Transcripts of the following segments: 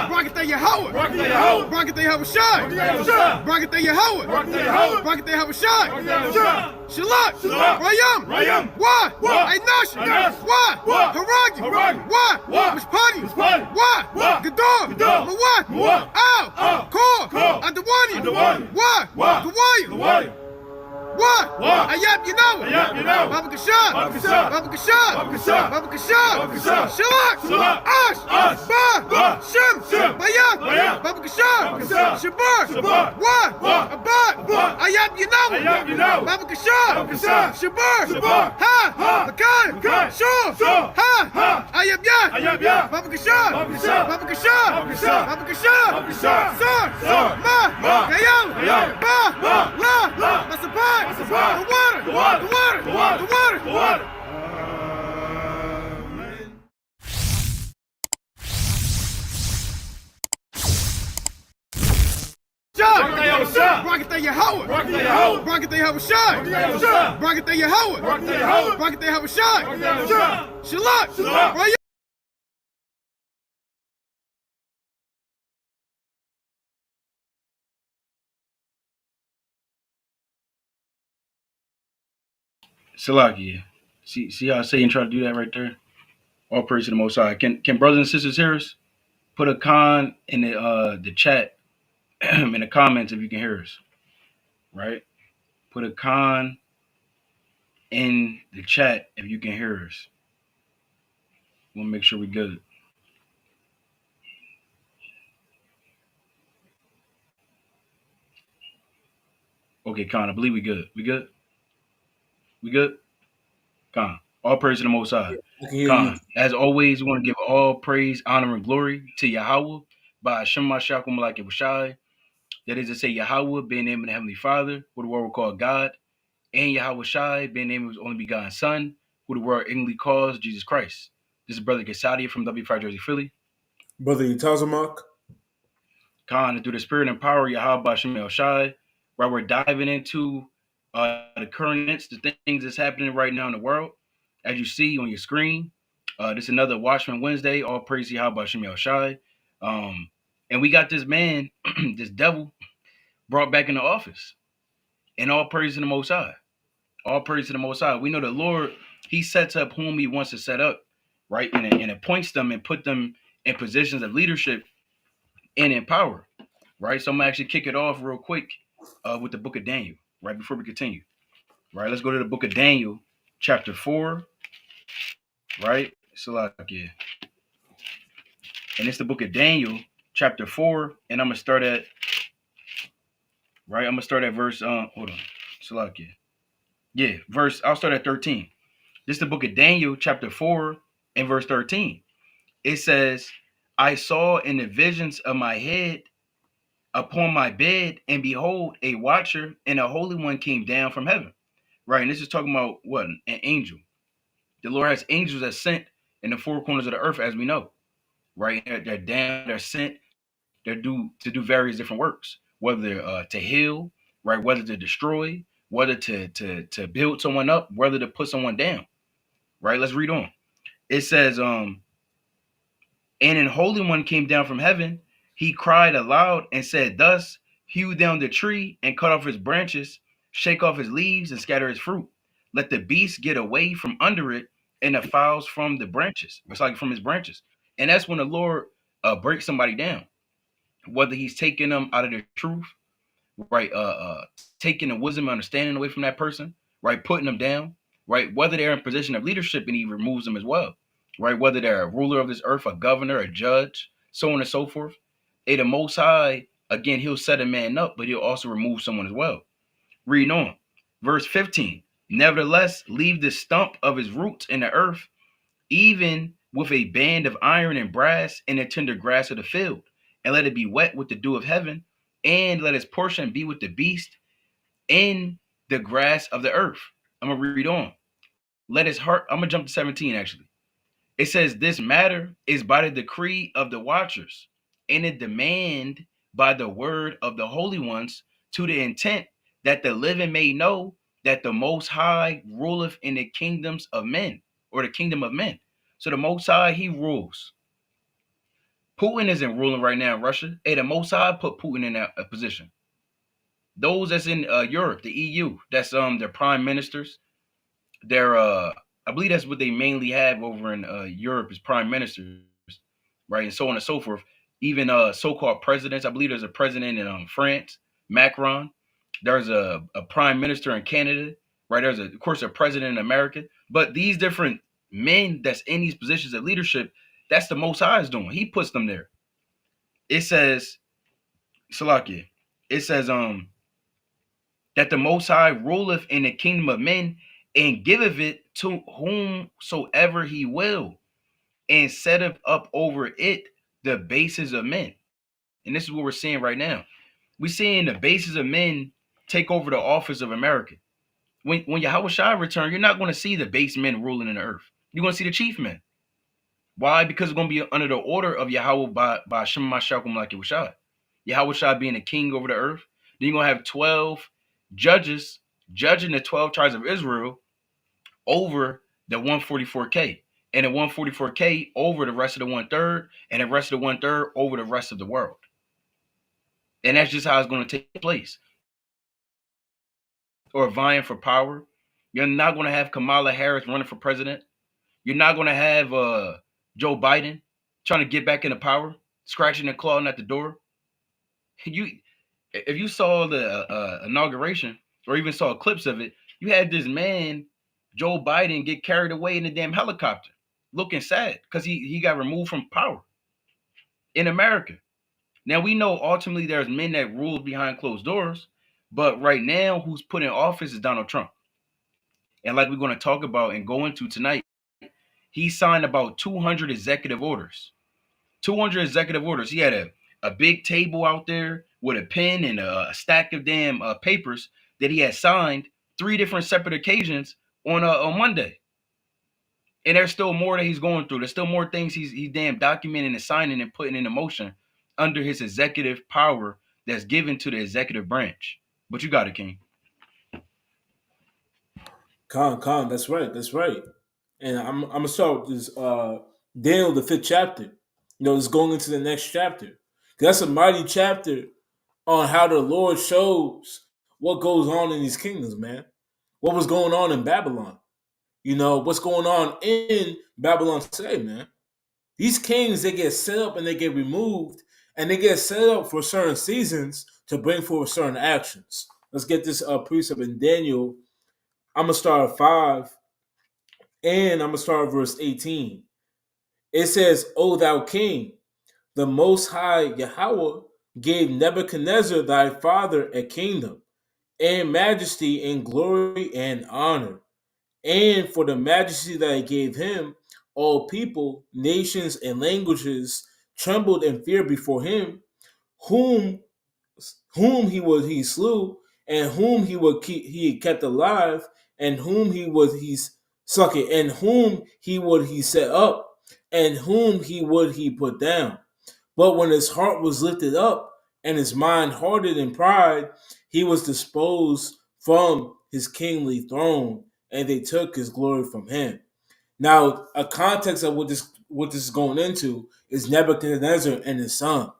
Barakatah Yahweh. Barakatah Yahushai. Barakatah Yahweh. Barakatah Yahushai. Shalak. Rayam. Why? Einash. Why? Haragi. Why? Mishpati. Why? Gador. Mawat. Al. Kor. Adawani. Why? Gawaya. What? Ayab Yinawa. Baba Kashab. Baba Kashab. Shalak. Ash. Ba. Shem. Bayab. Baba Kashab. Shabar. What? Abad. Ayab Yinawa. Baba Kashab. Shabar. Ha. Makai. Shur. Ha. Ayab Yad. Baba Kashab. Sir. Ma. Kayam. Ba. La. Masapai. The water. Barakatah Yahweh. Barakatah Yahushai. Barakatah Yahweh. Barakatah Yahushai. Shalak. Rayam. Salaki. See how Satan try to do that right there? All praise to the Most High. Can brothers and sisters hear us? Put a con in the chat in the comments if you can hear us. Right? Put a con in the chat if you can hear us. We'll make sure we're good. Okay, Con, I believe we good. We good? Con. All praise to the Most High. Con. As always, we want to give all praise, honor, and glory to Yahweh by Hashem Mashiach Malak Yahushai. That is to say, Yahweh being named the Heavenly Father, who the world will call God, and Yahweh Shai being named his only begotten Son, who the world ignorantly calls Jesus Christ. This is Brother Kesadia from W5 Jersey, Philly. Brother Utazamak. Con, and through the spirit and power of Yahweh Hashem El Shai, where we're diving into the current events, the things that's happening right now in the world. As you see on your screen, this is another Watchman Wednesday. All praise to Yahweh Hashem El Shai. And we got this man, this devil, brought back into office. And all praise to the Most High. All praise to the Most High. We know the Lord, he sets up whom he wants to set up, right? And appoints them and put them in positions of leadership and in power, right? So I'm going to actually kick it off real quick with the book of Daniel, right, before we continue. Right, let's go to the book of Daniel, chapter 4, right? Salakia. And it's the book of Daniel, chapter 4, and I'm going to start at, right? I'm going to start at verse, hold on, Salakia. Yeah, I'll start at 13. This is the book of Daniel, chapter 4, and verse 13. It says, I saw in the visions of my head upon my bed, and behold, a watcher and a holy one came down from heaven. Right, and this is talking about what? An angel. The Lord has angels that sent in the four corners of the earth, as we know. Right, they're down, they're sent, they're to do various different works, whether to heal, right, whether to destroy, whether to build someone up, whether to put someone down. Right, let's read on. It says, and an holy one came down from heaven. He cried aloud and said, thus, hew down the tree and cut off his branches, shake off his leaves and scatter his fruit. Let the beasts get away from under it and the fowls from the branches. It's like from his branches. And that's when the Lord breaks somebody down, whether he's taking them out of the truth, right? Taking the wisdom and understanding away from that person, right? Putting them down, right? Whether they're in position of leadership and he removes them as well, right? Whether they're a ruler of this earth, a governor, a judge, so on and so forth. The Most High, again, he'll set a man up, but he'll also remove someone as well. Read on. Verse 15. Nevertheless, leave the stump of his roots in the earth, even with a band of iron and brass in the tender grass of the field, and let it be wet with the dew of heaven, and let his portion be with the beast in the grass of the earth. I'm going to read on. Let his heart, I'm going to jump to 17 actually. It says, this matter is by the decree of the watchers, and a demand by the word of the holy ones, to the intent that the living may know that the Most High ruleth in the kingdoms of men, or the kingdom of men. So the Most High, he rules, Putin isn't ruling right now in Russia. Hey, the Mossad put Putin in that position. Those that's in Europe, the EU, that's their prime ministers. They're I believe that's what they mainly have over in Europe is prime ministers, right, and so on and so forth. Even so-called presidents. I believe there's a president in France, Macron. There's a prime minister in Canada, right? There's of course a president in America. But these different men that's in these positions of leadership, that's the Most High is doing. He puts them there. It says, Salakia, it says that the Most High ruleth in the kingdom of men and giveth it to whomsoever he will, and setteth up over it the bases of men. And this is what we're seeing right now. We're seeing the bases of men take over the office of America. When Yahweh Shai return, you're not going to see the base men ruling in the earth. You're going to see the chief men. Why? Because it's going to be under the order of Yahweh by Shem Mashakum like Yahweh Yahweh Shai being the king over the earth. Then you're going to have 12 judges judging the 12 tribes of Israel over the 144K. And the 144K over the rest of the 1/3, and the rest of the 1/3 over the rest of the world. And that's just how it's going to take place. Or vying for power. You're not going to have Kamala Harris running for president. You're not going to have Joe Biden trying to get back into power, scratching and clawing at the door. If you saw the inauguration or even saw clips of it, you had this man, Joe Biden, get carried away in a damn helicopter, looking sad because he got removed from power in America. Now, we know ultimately there's men that rule behind closed doors, but right now who's put in office is Donald Trump. And like we're going to talk about and go into tonight, he signed about 200 executive orders. 200 executive orders. He had a big table out there with a pen and a stack of damn papers that he had signed 3 different separate occasions on Monday. And there's still more that he's going through. There's still more things he's damn documenting and signing and putting into motion under his executive power that's given to the executive branch. But you got it, King. Khan, that's right. And I'm gonna start with this Daniel, the 5th chapter. It's going into the next chapter. That's a mighty chapter on how the Lord shows what goes on in these kingdoms, man. What was going on in Babylon? What's going on in Babylon today, man. These kings, they get set up and they get removed, and they get set up for certain seasons to bring forth certain actions. Let's get this precept in Daniel. I'm going to start at 5, and I'm going to start at verse 18. It says, O thou king, the Most High Yahweh gave Nebuchadnezzar thy father a kingdom, and majesty, and glory, and honor. And for the majesty that he gave him, all people, nations, and languages trembled and feared before him, whom he slew, and whom he kept alive, and whom he set up, and whom he put down. But when his heart was lifted up, and his mind hardened in pride, he was disposed from his kingly throne, and they took his glory from him. Now, a context of what this is going into is Nebuchadnezzar and his son.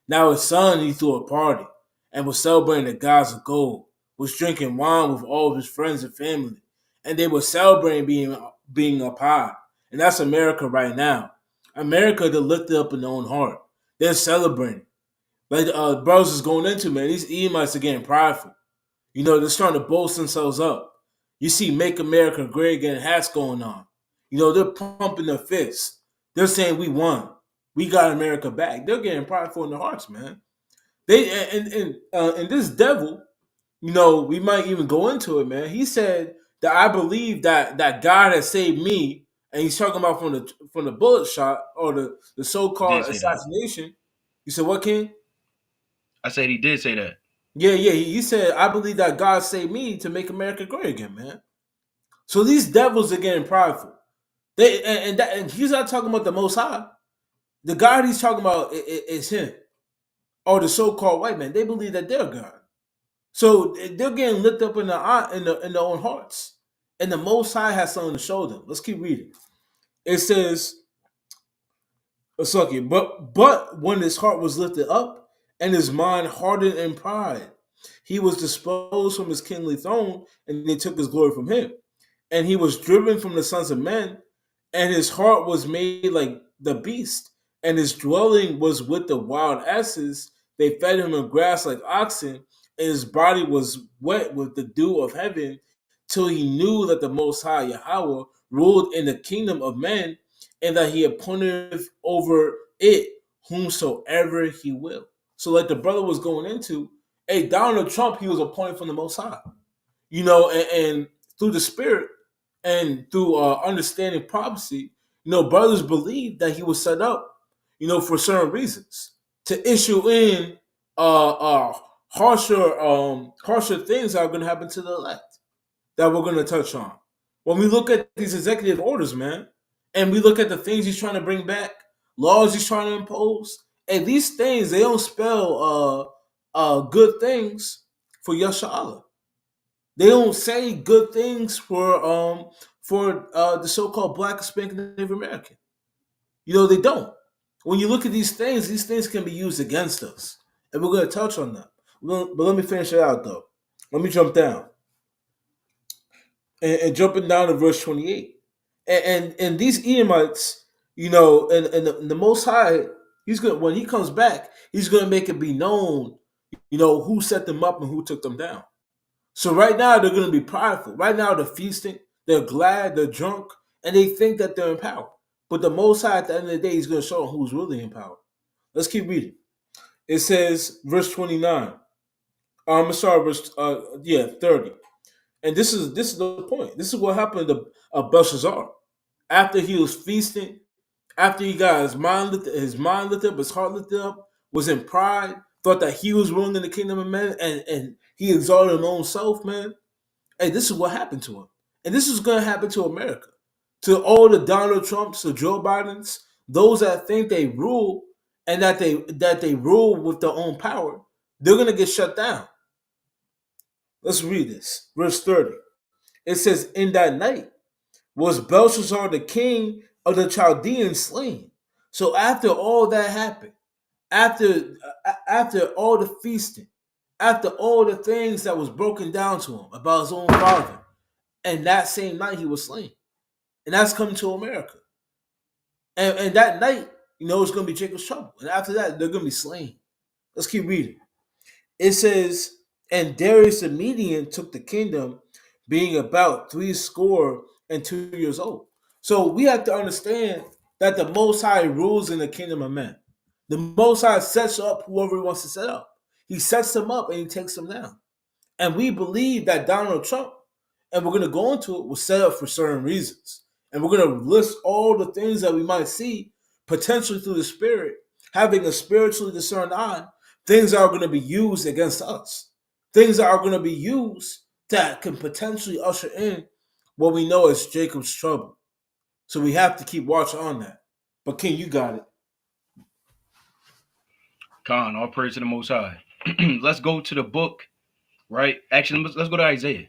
Now, his son, he threw a party and was celebrating the gods of gold, was drinking wine with all of his friends and family, and they were celebrating being up high. And that's America right now. America, they're lifted up in their own heart. They're celebrating. Like brothers is going into, man, these Edomites are getting prideful. They're starting to boast themselves up. You see Make America Great Again hats going on. They're pumping their fists. They're saying we won. We got America back. They're getting prideful in their hearts, man. And this devil, we might even go into it, man. He said that I believe that God has saved me, and he's talking about from the bullet shot or the so-called assassination. That. You said what, King? I said he did say that. Yeah. He said, I believe that God saved me to make America great again, man. So these devils are getting prideful. And he's not talking about the Most High. The God he's talking about is him, or the so-called white man. They believe that they're God. So they're getting lifted up in their own hearts. And the Most High has something to show them. Let's keep reading. It says, Sucky. But when his heart was lifted up and his mind hardened in pride, he was disposed from his kingly throne, and they took his glory from him. And he was driven from the sons of men, and his heart was made like the beast, and his dwelling was with the wild asses. They fed him in grass like oxen, and his body was wet with the dew of heaven, till he knew that the Most High Yahweh ruled in the kingdom of men, and that he appointed over it whomsoever he will. So, like the brother was going into, hey, Donald Trump, he was appointed from the Most High, and through the Spirit and through understanding prophecy, brothers believe that he was set up, for certain reasons to issue in harsher things that are going to happen to the elect that we're going to touch on. When we look at these executive orders, man, and we look at the things he's trying to bring back, laws he's trying to impose, and these things, they don't spell good things for Yasha. They don't say good things for the so-called Black, Hispanic, Native American. They don't. When you look at these things can be used against us, and we're going to touch on them. But let me finish it out, though. Let me jump down and jumping down to verse 28. And these Edomites, and the Most High, he's going when he comes back, he's going to make it be known, who set them up and who took them down. So right now they're going to be prideful. Right now they're feasting, they're glad, they're drunk, and they think that they're in power. But the Most High, at the end of the day, he's going to show them who's really in power. Let's keep reading. It says, verse 29. I'm sorry, verse 30. And this is the point. This is what happened to Belshazzar. After he was feasting, after he got his mind lifted up, his heart lifted up, was in pride, thought that he was ruling the kingdom of men, and he exalted his own self, man. Hey, this is what happened to him. And this is going to happen to America. To all the Donald Trumps, the Joe Bidens, those that think they rule and that they rule with their own power, they're going to get shut down. Let's read this. Verse 30. It says, in that night was Belshazzar the king of the Chaldeans slain. So after all that happened, after all the feasting, after all the things that was broken down to him about his own father, and that same night he was slain. And that's coming to America. And that night, it's going to be Jacob's trouble. And after that, they're going to be slain. Let's keep reading. It says, and Darius the Median took the kingdom, being about 62 years old. So we have to understand that the Most High rules in the kingdom of men. The Most High sets up whoever he wants to set up. He sets them up and he takes them down. And we believe that Donald Trump, and we're going to go into it, was set up for certain reasons. And we're going to list all the things that we might see potentially through the Spirit, having a spiritually discerned eye, things that are going to be used against us, things that are going to be used that can potentially usher in what we know as Jacob's trouble. So we have to keep watching on that. But King, you got it. Khan, all praise to the Most High. Let's go to the book, right? Actually, let's go to Isaiah.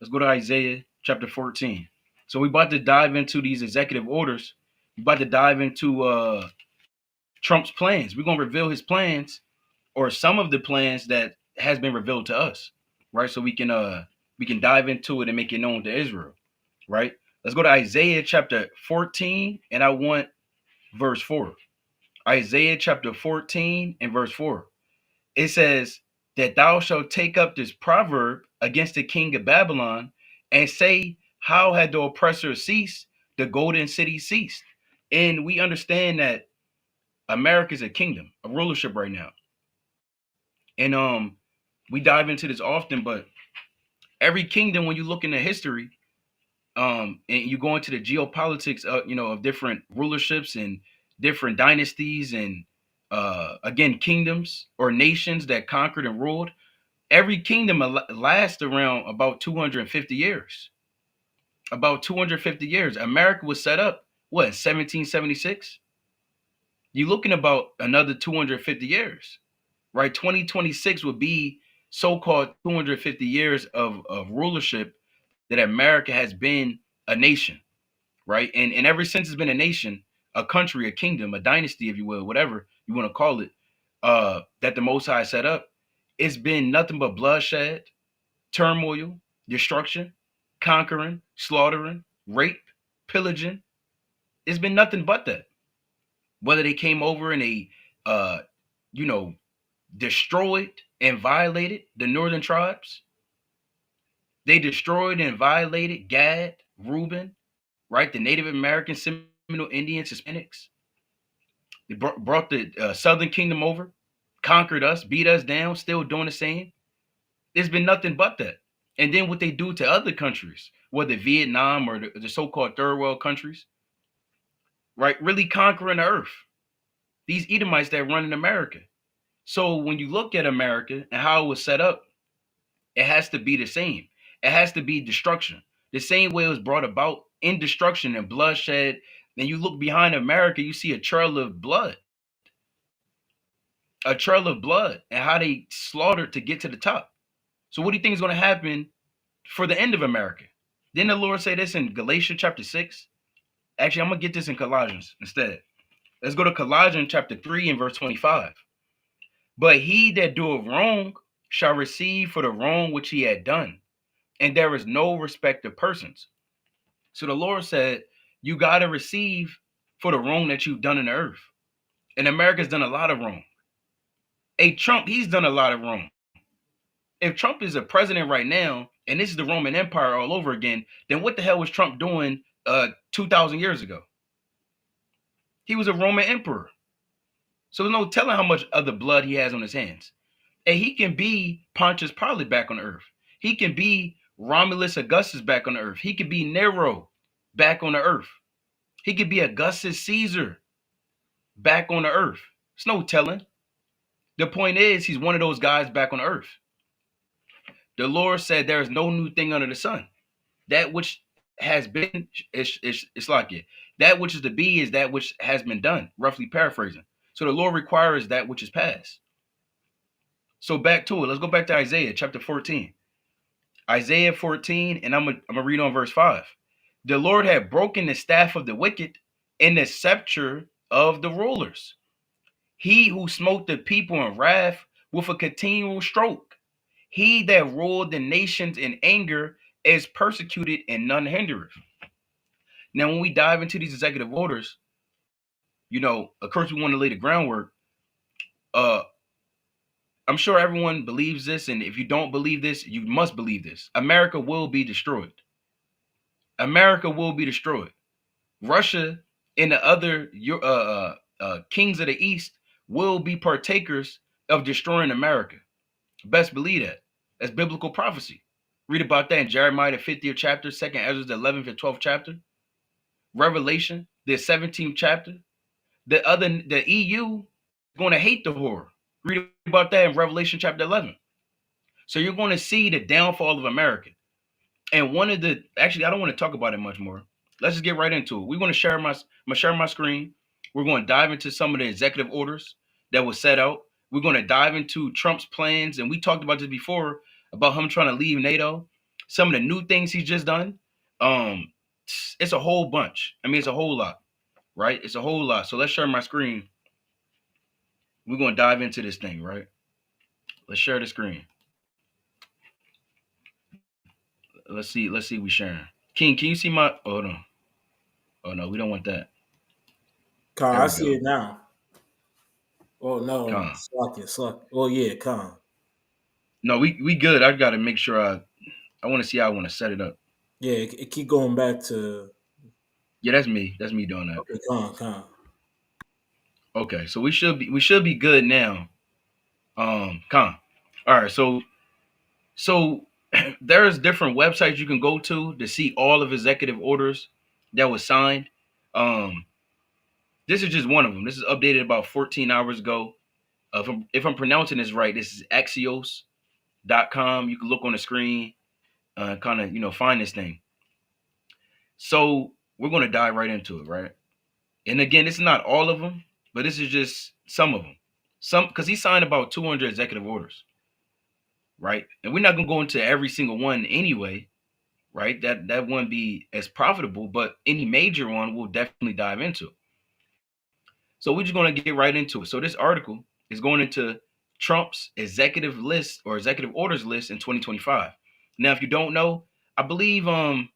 Let's go to Isaiah chapter 14. So we're about to dive into these executive orders. We're about to dive into Trump's plans. We're going to reveal his plans, or some of the plans that has been revealed to us, right? So we can dive into it and make it known to Israel, right? Let's go to Isaiah chapter 14, and I want verse 4. Isaiah chapter 14 and verse 4. It says that thou shalt take up this proverb against the king of Babylon and say, how had the oppressor ceased? The golden city ceased. And we understand that America is a kingdom, a rulership right now. And we dive into this often, but every kingdom, when you look into history, and you go into the geopolitics of different rulerships and different dynasties and again kingdoms or nations that conquered and ruled, every kingdom lasts around about 250 years. About 250 years. America was set up, what, 1776? You're looking about another 250 years, right? 2026 would be so-called 250 years of rulership that America has been a nation, right? And ever since it's been a nation, a country, a kingdom, a dynasty, if you will, whatever you want to call it, that the Most High set up, it's been nothing but bloodshed, turmoil, destruction, conquering, slaughtering, rape, pillaging. It's been nothing but that. Whether they came over and they, uh, you know, destroyed and violated the northern tribes, they destroyed and violated Gad, Reuben, right? The Native American, Seminole Indians, Hispanics. They brought the Southern Kingdom over, conquered us, beat us down, still doing the same. There's been nothing but that. And then what they do to other countries, whether Vietnam or the so-called third world countries, right? Really conquering the earth. These Edomites that run in America. So when you look at America and how it was set up, it has to be the same. It has to be destruction. The same way it was brought about in destruction and bloodshed. Then you look behind America, you see a trail of blood. A trail of blood and how they slaughtered to get to the top. So what do you think is going to happen for the end of America? Didn't the Lord say this in Galatians chapter 6? Actually, I'm going to get this in Colossians instead. Let's go to Colossians chapter 3 and verse 25. But he that doeth wrong shall receive for the wrong which he had done. And there is no respect of persons. So the Lord said, you got to receive for the wrong that you've done in the earth. And America's done a lot of wrong. Hey, Trump, he's done a lot of wrong. If Trump is a president right now, and this is the Roman Empire all over again, then what the hell was Trump doing 2,000 years ago? He was a Roman emperor. So there's no telling how much other blood he has on his hands. And he can be Pontius Pilate back on earth. He can be Romulus Augustus back on the earth. He could be Nero back on the earth. He could be Augustus Caesar back on the earth. It's no telling. The point is, he's one of those guys back on earth. The Lord said there is no new thing under the sun. That which has been, it's like it. That which is to be is that which has been done, roughly paraphrasing. So the Lord requires that which is past. So back to it. Let's go back to Isaiah chapter 14. Isaiah 14, and I'm gonna read on verse 5. The Lord had broken the staff of the wicked and the scepter of the rulers. He who smote the people in wrath with a continual stroke. He that ruled the nations in anger is persecuted and none hindereth. Now, when we dive into these executive orders, of course, we want to lay the groundwork. I'm sure everyone believes this, and if you don't believe this, you must believe this. America will be destroyed. America will be destroyed. Russia and the other kings of the East will be partakers of destroying America. Best believe that. That's biblical prophecy. Read about that in Jeremiah the 50th chapter, 2nd Ezra the 11th and 12th chapter. Revelation, the 17th chapter. The EU is going to hate the horror. Read about that in Revelation chapter 11. So you're going to see the downfall of America. And actually, I don't want to talk about it much more. Let's just get right into it. We're going to share my screen. We're going to dive into some of the executive orders that was set out. We're going to dive into Trump's plans. And we talked about this before about him trying to leave NATO. Some of the new things he's just done. It's a whole bunch. I mean, it's a whole lot, right? It's a whole lot. So let's share my screen. We're going to dive into this thing, right? Let's share the screen. Let's see we sharing. King, can you see my... Hold on. Oh, no, we don't want that. Con, I see it now. Oh, no. Sluck it. Oh, yeah, Con. No, we good. I got to make sure I want to see how I want to set it up. Yeah, it keep going back to... Yeah, that's me. That's me doing that. Okay, Con. Okay, so we should be good now. Con. All right, so there's different websites you can go to see all of executive orders that was signed. This is just one of them. This is updated about 14 hours ago. If I'm pronouncing this right, this is Axios.com. You can look on the screen, kind of find this thing. So we're going to dive right into it, right? And again, this is not all of them, but this is just some of them. Because he signed about 200 executive orders, right? And we're not going to go into every single one anyway, right? That wouldn't be as profitable, but any major one we'll definitely dive into. So we're just going to get right into it. So this article is going into Trump's executive list or executive orders list in 2025. Now, if you don't know, I believe Nightcom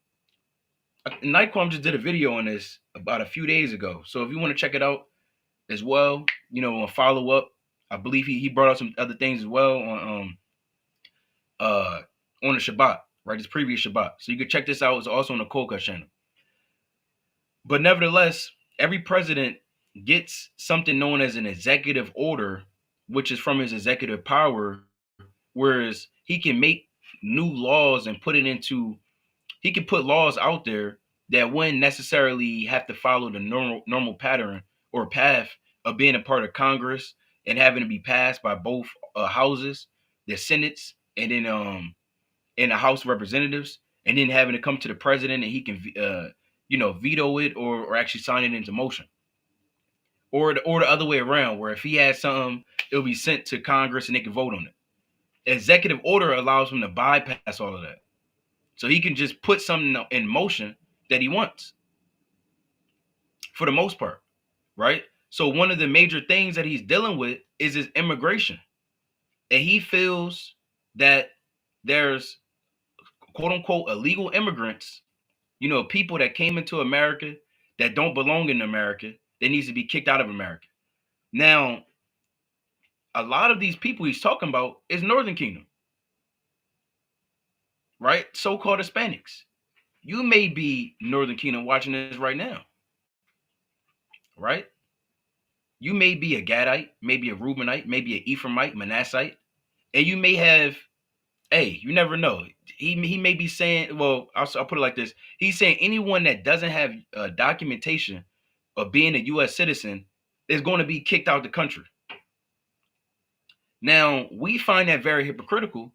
just did a video on this about a few days ago. So if you want to check it out as well, a follow up, I believe he brought out some other things as well on the Shabbat, right? His previous Shabbat. So you can check this out. It's also on the Cold Cut channel. But nevertheless, every president gets something known as an executive order, which is from his executive power, whereas he can make new laws and he can put laws out there that wouldn't necessarily have to follow the normal pattern or path of being a part of Congress and having to be passed by both houses, the Senates, and then in the House of Representatives, and then having to come to the president and he can veto it or actually sign it into motion. Or the other way around, where if he has something, it'll be sent to Congress and they can vote on it. Executive order allows him to bypass all of that. So he can just put something in motion that he wants, for the most part, right? So one of the major things that he's dealing with is his immigration. And he feels that there's quote unquote illegal immigrants, people that came into America that don't belong in America, that needs to be kicked out of America. Now, a lot of these people he's talking about is Northern Kingdom, right? So-called Hispanics. You may be Northern Kingdom watching this right now, right? You may be a Gadite, maybe a Reubenite, maybe an Ephraimite, Manassite, and you may have, hey, you never know. He may be saying, well, I'll put it like this. He's saying anyone that doesn't have documentation of being a U.S. citizen is going to be kicked out of the country. Now, we find that very hypocritical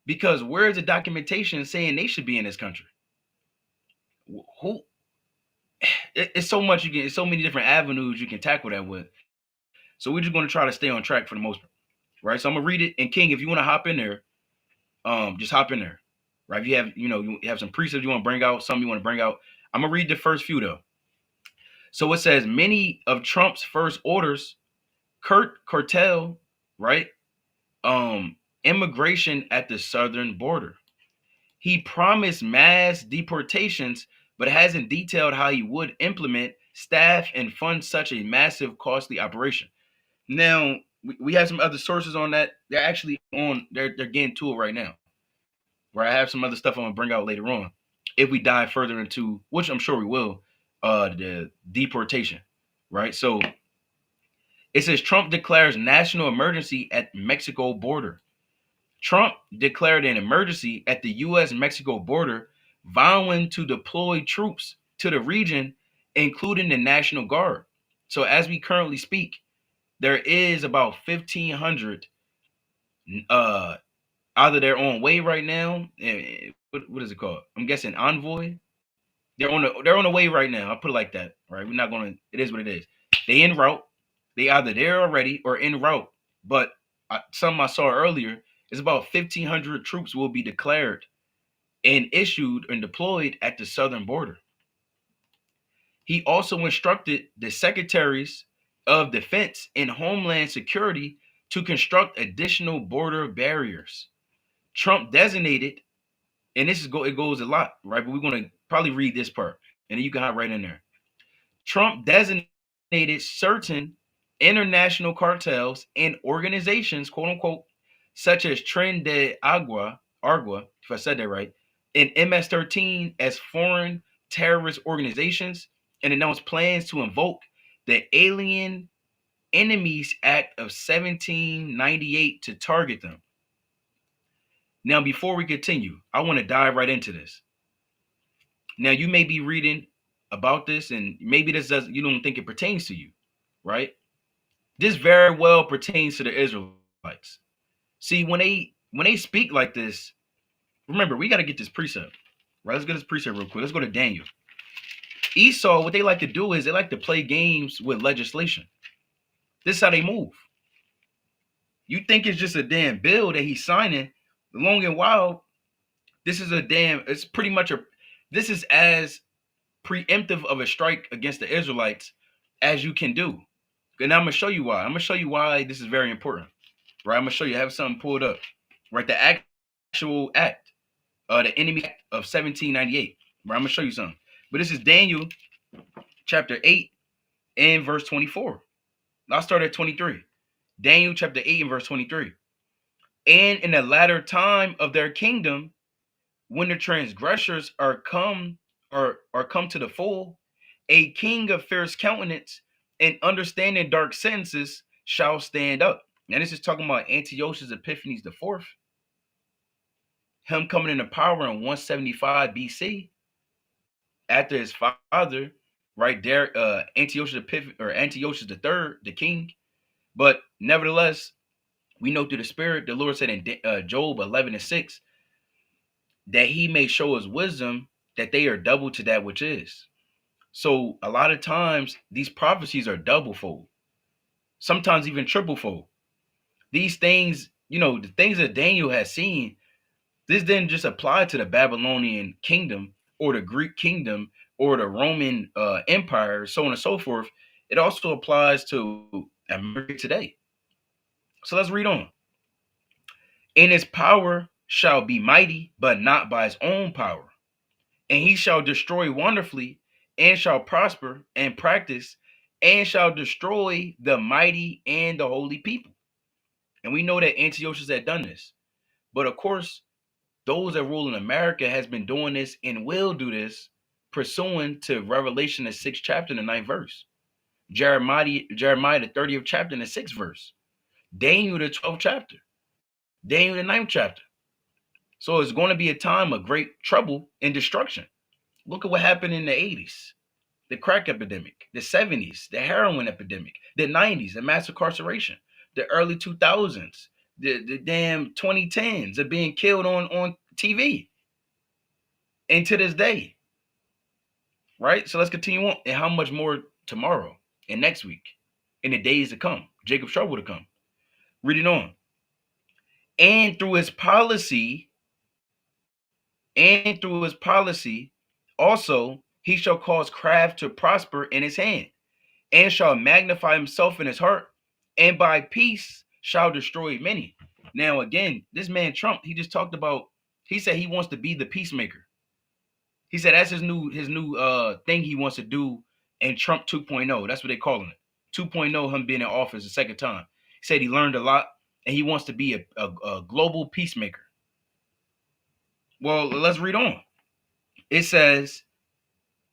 because where's the documentation saying they should be in this country? Who? It's so much it's so many different avenues you can tackle that with. So we're just going to try to stay on track for the most part, right? So I'm gonna read it. And King, if you want to hop in there, just hop in there, right? If you have, you have some precepts you want to bring out, some you want to bring out. I'm gonna read the first few though. So it says many of Trump's first orders curtail, right? Immigration at the southern border. He promised mass deportations, but hasn't detailed how he would implement, staff, and fund such a massive, costly operation. Now, we have some other sources on that. They're actually they're getting to it right now. Where I have some other stuff I'm gonna bring out later on. If we dive further into, which I'm sure we will, the deportation, right? So it says Trump declares national emergency at Mexico border. Trump declared an emergency at the U.S.-Mexico border, vowing to deploy troops to the region, including the National Guard. So as we currently speak, there is about 1,500 either they're on way right now. What is it called? I'm guessing envoy. They're on the way right now. I'll put it like that. Right? We're not gonna. It is what it is. They en route. They either there already or en route. But something I saw earlier is about 1,500 troops will be declared and issued and deployed at the southern border. He also instructed the secretaries of Defense and Homeland Security to construct additional border barriers. Trump designated, and it goes a lot, right? But we're going to probably read this part, and then you can hop right in there. Trump designated certain international cartels and organizations, quote unquote, such as Tren de Agua, if I said that right, and MS-13 as foreign terrorist organizations, and announced plans to invoke the Alien Enemies Act of 1798 to target them. Now, before we continue, I want to dive right into this. Now, you may be reading about this, and maybe you don't think it pertains to you, right? This very well pertains to the Israelites. See, when they speak like this, remember, we got to get this precept, right? Let's get this precept real quick. Let's go to Daniel. Esau, what they like to do is they like to play games with legislation. This is how they move. You think it's just a damn bill that he's signing. Long and wild, this is this is as preemptive of a strike against the Israelites as you can do. And I'm gonna show you why. I'm gonna show you why this is very important. Right? I'm gonna show you. I have something pulled up. Right? The actual act, the enemy act of 1798. Right? I'm gonna show you something. But this is Daniel chapter 8 and verse 24. I'll start at 23. Daniel chapter 8 and verse 23. And in the latter time of their kingdom, when the transgressors are come come to the full, a king of fierce countenance and understanding dark sentences shall stand up. Now this is talking about Antiochus Epiphanes the fourth, him coming into power in 175 BC after his father, right there, Antiochus Antiochus the third, the king. But nevertheless, we know through the Spirit, the Lord said in Job 11:6 that He may show us wisdom that they are double to that which is. So a lot of times these prophecies are double fold, sometimes even triple fold. These things, the things that Daniel has seen, this didn't just apply to the Babylonian kingdom or the Greek kingdom or the Roman Empire, so on and so forth. It also applies to America today. So let's read on. And his power shall be mighty, but not by his own power. And he shall destroy wonderfully, and shall prosper and practice, and shall destroy the mighty and the holy people. And we know that Antiochus had done this. But of course, those that rule in America has been doing this and will do this, pursuant to Revelation, the 6th chapter, the 9th verse. Jeremiah, the 30th chapter, and the 6th verse. Daniel, the 12th chapter. Daniel, the 9th chapter. So it's going to be a time of great trouble and destruction. Look at what happened in the 80s. The crack epidemic, the 70s, the heroin epidemic, the 90s, the mass incarceration, the early 2000s, the damn 2010s of being killed on TV. And to this day, right? So let's continue on. And how much more tomorrow and next week, in the days to come, Jacob's trouble to come. Reading on. And through his policy, also he shall cause craft to prosper in his hand, and shall magnify himself in his heart, and by peace shall destroy many. Now again, this man Trump, he just talked about, he said he wants to be the peacemaker. He said that's his new thing he wants to do in Trump 2.0. That's what they're calling it. 2.0, him being in office the second time. He said he learned a lot and he wants to be a global peacemaker. Well, let's read on. It says,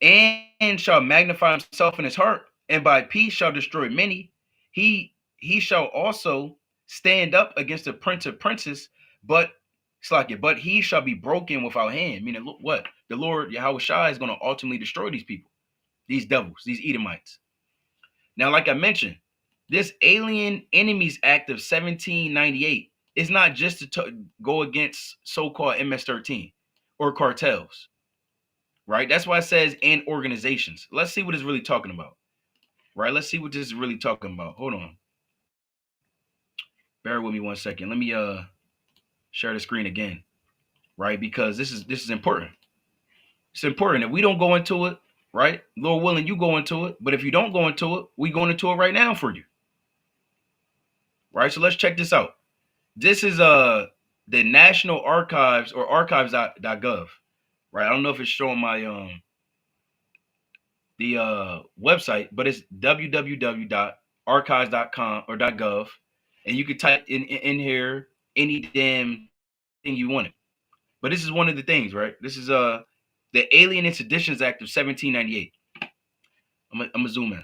and shall magnify himself in his heart, and by peace shall destroy many. He shall also stand up against the prince of princes, but he shall be broken without hand. Meaning, look what? The Lord Yahweh Shai is going to ultimately destroy these people, these devils, these Edomites. Now, like I mentioned, this Alien Enemies Act of 1798 is not just to go against so-called MS-13 or cartels. Right? That's why it says and organizations. Let's see what it's really talking about. Right? Let's see what this is really talking about. Hold on. Bear with me 1 second. Let me share the screen again. Right? Because this is important. It's important. If we don't go into it, right? Lord willing, you go into it. But if you don't go into it, we going into it right now for you. Right? So let's check this out. This is the National Archives or archives.gov. Right? I don't know if it's showing my the website, but it's www.archives.com or .gov, and you can type in here any damn thing you wanted. But this is one of the things, right? This is the Alien and Seditions Act of 1798. I'm gonna zoom in.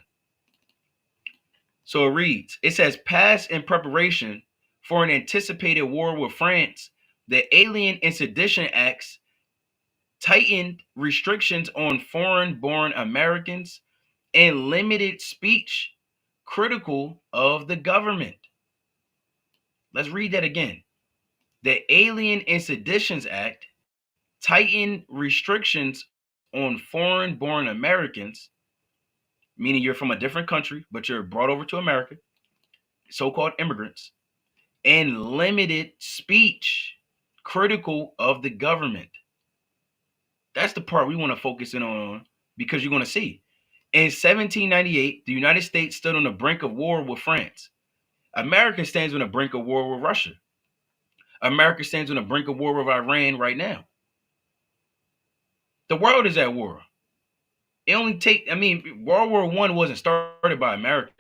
So it reads, it says, passed in preparation for an anticipated war with France, the Alien and Sedition Acts tightened restrictions on foreign-born Americans and limited speech critical of the government. Let's read that again. The Alien and Seditions Act tightened restrictions on foreign-born Americans, meaning you're from a different country, but you're brought over to America, so-called immigrants, and limited speech critical of the government. That's the part we want to focus in on, because you're going to see In 1798, the United States stood on the brink of war with France. America stands on the brink of war with Russia. America stands on the brink of war with Iran right now. The world is at war. It only World War I wasn't started by America.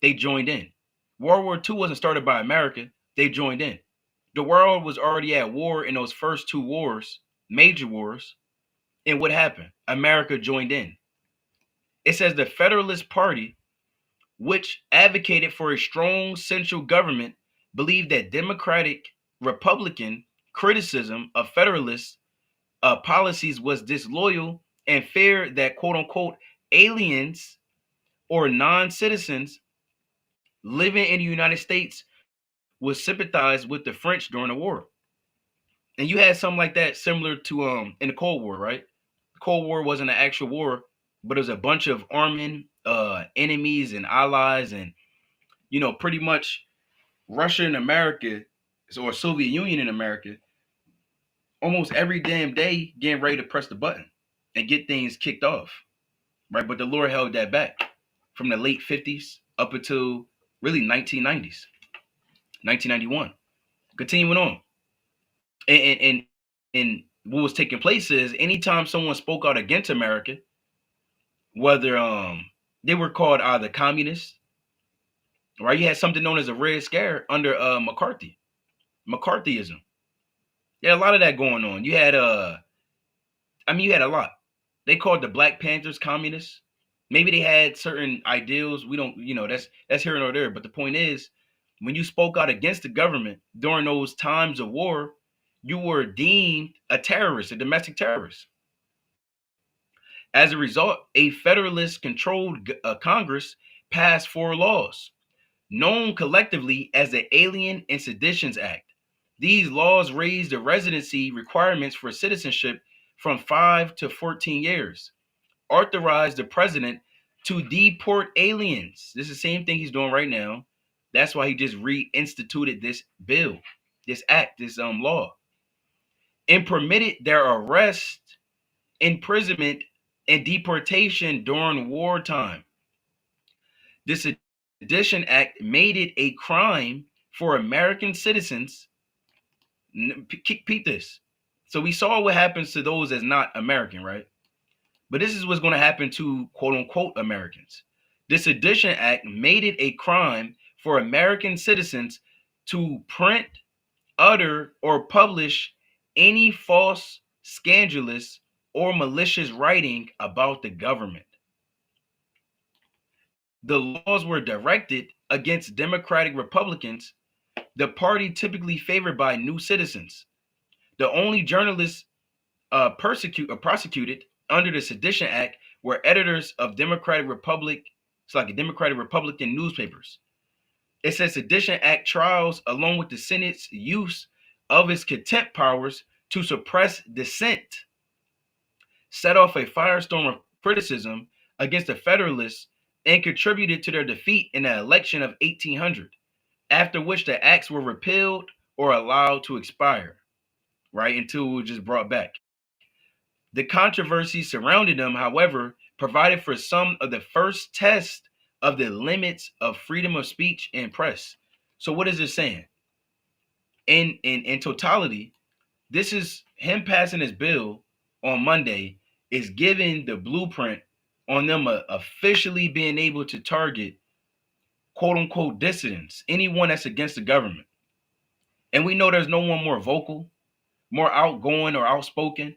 They joined in. World War II wasn't started by America. They joined in. The world was already at war in those first two wars, major wars. And what happened? America joined in. It says the Federalist Party, which advocated for a strong central government, believed that Democratic Republican criticism of Federalist policies was disloyal and feared that quote unquote aliens or non-citizens living in the United States would sympathize with the French during the war. And you had something like that similar to in the Cold War, right? The Cold War wasn't an actual war, but it was a bunch of arming enemies and allies, and pretty much Russia and America, or Soviet Union and America, almost every damn day getting ready to press the button and get things kicked off, right? But the Lord held that back from the late 50s up until really 1990s, 1991. Continuing on. And what was taking place is anytime someone spoke out against America, whether they were called either communists, right? You had something known as a Red Scare under McCarthyism. Yeah, a lot of that going on. You had you had a lot. They called the Black Panthers communists. Maybe they had certain ideals. We don't, that's here nor there. But the point is, when you spoke out against the government during those times of war, you were deemed a terrorist, a domestic terrorist. As a result, a Federalist-controlled Congress passed 4 laws, known collectively as the Alien and Seditions Act. These laws raised the residency requirements for citizenship from 5 to 14 years, authorized the president to deport aliens. This is the same thing he's doing right now. That's why he just reinstituted this bill, this act, this law, and permitted their arrest, imprisonment, and deportation during wartime. This Sedition Act made it a crime for American citizens. Peep this. So we saw what happens to those that's not American, right? But this is what's going to happen to quote unquote Americans. This Sedition Act made it a crime for American citizens to print, utter, or publish any false, scandalous, or malicious writing about the government. The laws were directed against Democratic Republicans, the party typically favored by new citizens. The only journalists prosecuted under the Sedition Act were editors of Democratic Republican newspapers. It says Sedition Act trials, along with the Senate's use of its contempt powers to suppress dissent, set off a firestorm of criticism against the Federalists and contributed to their defeat in the election of 1800, after which the acts were repealed or allowed to expire, right, until it was just brought back. The controversy surrounding them, however, provided for some of the first tests of the limits of freedom of speech and press. So what is it saying? In totality, this is him passing his bill on Monday is giving the blueprint on them officially being able to target quote unquote dissidents, anyone that's against the government. And we know there's no one more vocal, more outgoing or outspoken,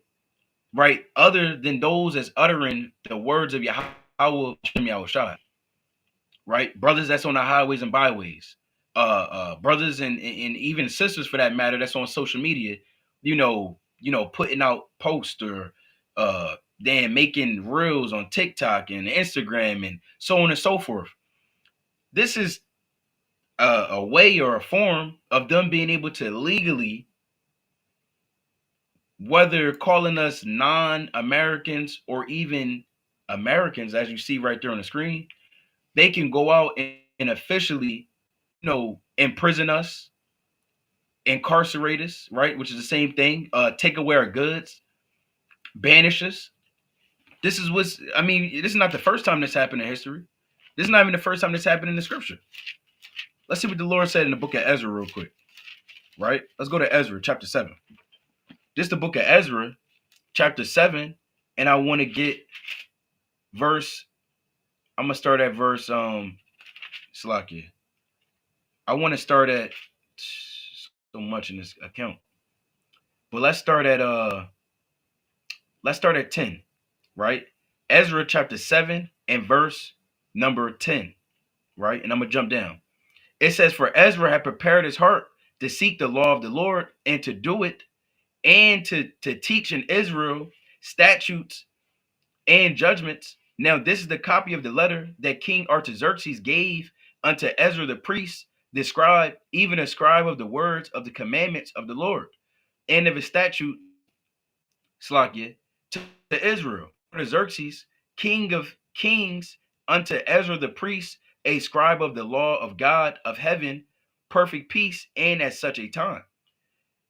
right? Other than those that's uttering the words of Yahweh, right? Brothers that's on the highways and byways, brothers and even sisters for that matter that's on social media, putting out posts or making reels on TikTok and Instagram and so on and so forth. This is a way or a form of them being able to legally, whether calling us non-Americans or even Americans, as you see right there on the screen, they can go out and officially, imprison us, incarcerate us, right? Which is the same thing. Take away our goods, banish us, This is what's. I mean, this is not the first time this happened in history. This is not even the first time this happened in the scripture. Let's see what the Lord said in the book of Ezra real quick. Right? Let's go to Ezra chapter 7. This is the book of Ezra chapter 7, and I want to get verse. I'm gonna start at verse Slakia. I want to start at so much in this account. But let's start at 10, right? Ezra chapter 7 and verse number 10, right? And I'm gonna jump down. It says, "For Ezra had prepared his heart to seek the law of the Lord and to do it, and to teach in Israel statutes and judgments. Now this is the copy of the letter that King Artaxerxes gave unto Ezra the priest, the scribe, even a scribe of the words of the commandments of the Lord, and of his statute, Slakia, to Israel. Artaxerxes, king of kings, unto Ezra the priest, a scribe of the law of God of heaven, perfect peace, and at such a time."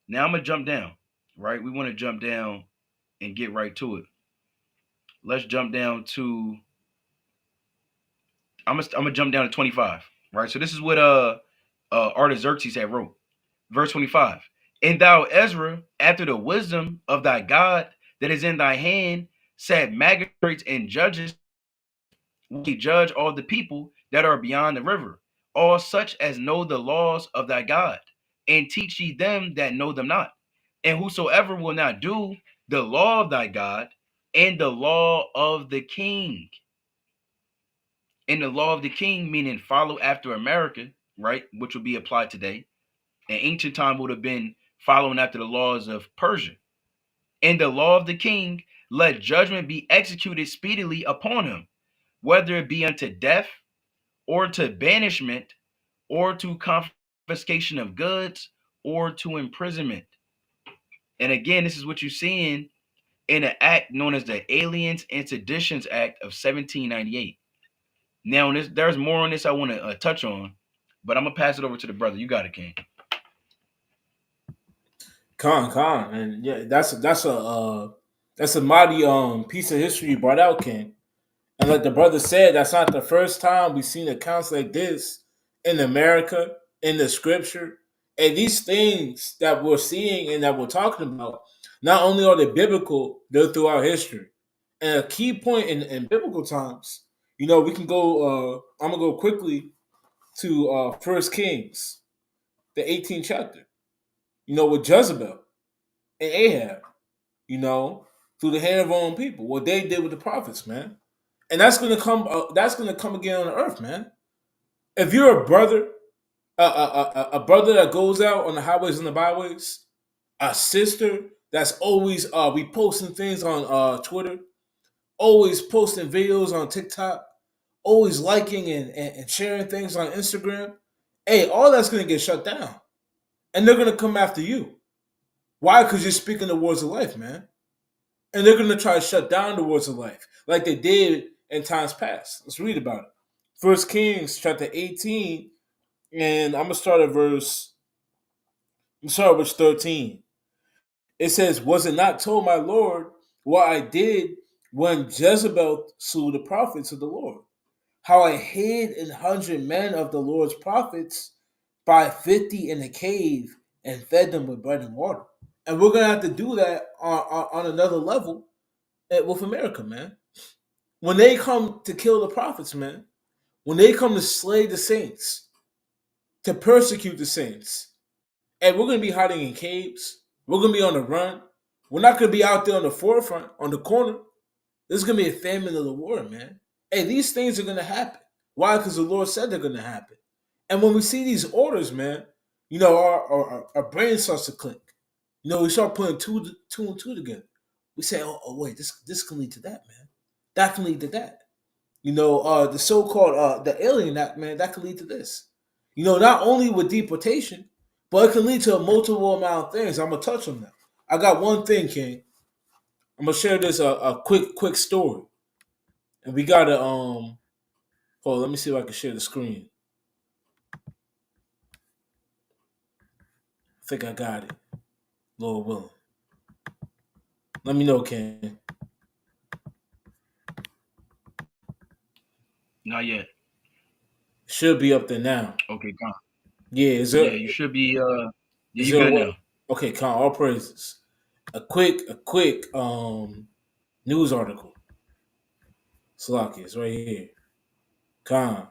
Now I'm gonna jump down, right? We want to jump down and get right to it. Let's jump down to. I'm gonna jump down to 25, right? So this is what Artaxerxes had wrote, verse 25. "And thou Ezra, after the wisdom of thy God that is in thy hand, sat magistrates and judges, we judge all the people that are beyond the river, all such as know the laws of thy God, and teach ye them that know them not. And whosoever will not do the law of thy God and the law of the king," and the law of the king meaning follow after America, right? Which would be applied today. In ancient time would have been following after the laws of Persia. "And the law of the king, let judgment be executed speedily upon him, whether it be unto death, or to banishment, or to confiscation of goods, or to imprisonment." And again, this is what you're seeing in an act known as the Aliens and Seditions Act of 1798. Now, there's more on this I want to touch on, but I'm gonna pass it over to the brother. You got it, King. Con, and yeah, that's a mighty piece of history you brought out, King. And like the brother said, that's not the first time we've seen accounts like this in America, in the scripture. And these things that we're seeing and that we're talking about, not only are they biblical, they're throughout history. And a key point in biblical times, we can go, I'm going to go quickly to First Kings, the 18th chapter, with Jezebel and Ahab, through the hand of our own people, what they did with the prophets, man. And that's gonna come. That's gonna come again on the earth, man. If you're a brother, a brother that goes out on the highways and the byways, a sister that's always reposting things on Twitter, always posting videos on TikTok, always liking and sharing things on Instagram. Hey, all that's gonna get shut down, and they're gonna come after you. Why? Because you're speaking the words of life, man. And they're going to try to shut down the words of life like they did in times past. Let's read about it. First Kings chapter 18, and I'm going to start at verse 13. It says, "Was it not told my Lord what I did when Jezebel slew the prophets of the Lord? How I hid 100 men of the Lord's prophets by 50 in a cave and fed them with bread and water." And we're going to have to do that on another level with America, man. When they come to kill the prophets, man, when they come to slay the saints, to persecute the saints, and we're going to be hiding in caves, we're going to be on the run, we're not going to be out there on the forefront, on the corner. There's going to be a famine of the war, man. Hey, these things are going to happen. Why? Because the Lord said they're going to happen. And when we see these orders, man, our brain starts to click. We start putting two and two together. We say, oh wait, this can lead to that, man. That can lead to that. The so-called the Alien Act, man, that can lead to this. Not only with deportation, but it can lead to a multiple amount of things. I'm gonna touch on that. I got one thing, King. I'm gonna share this a quick story, and we gotta Hold on, let me see if I can share the screen. I think I got it. Lord willing. Let me know, King. Not yet. Should be up there now. Okay, Con. Yeah, is Yeah, there you should be. Yeah, is you there a good way? now. Okay, Con, all praises. A quick news article. Salaki, it's right here. Con.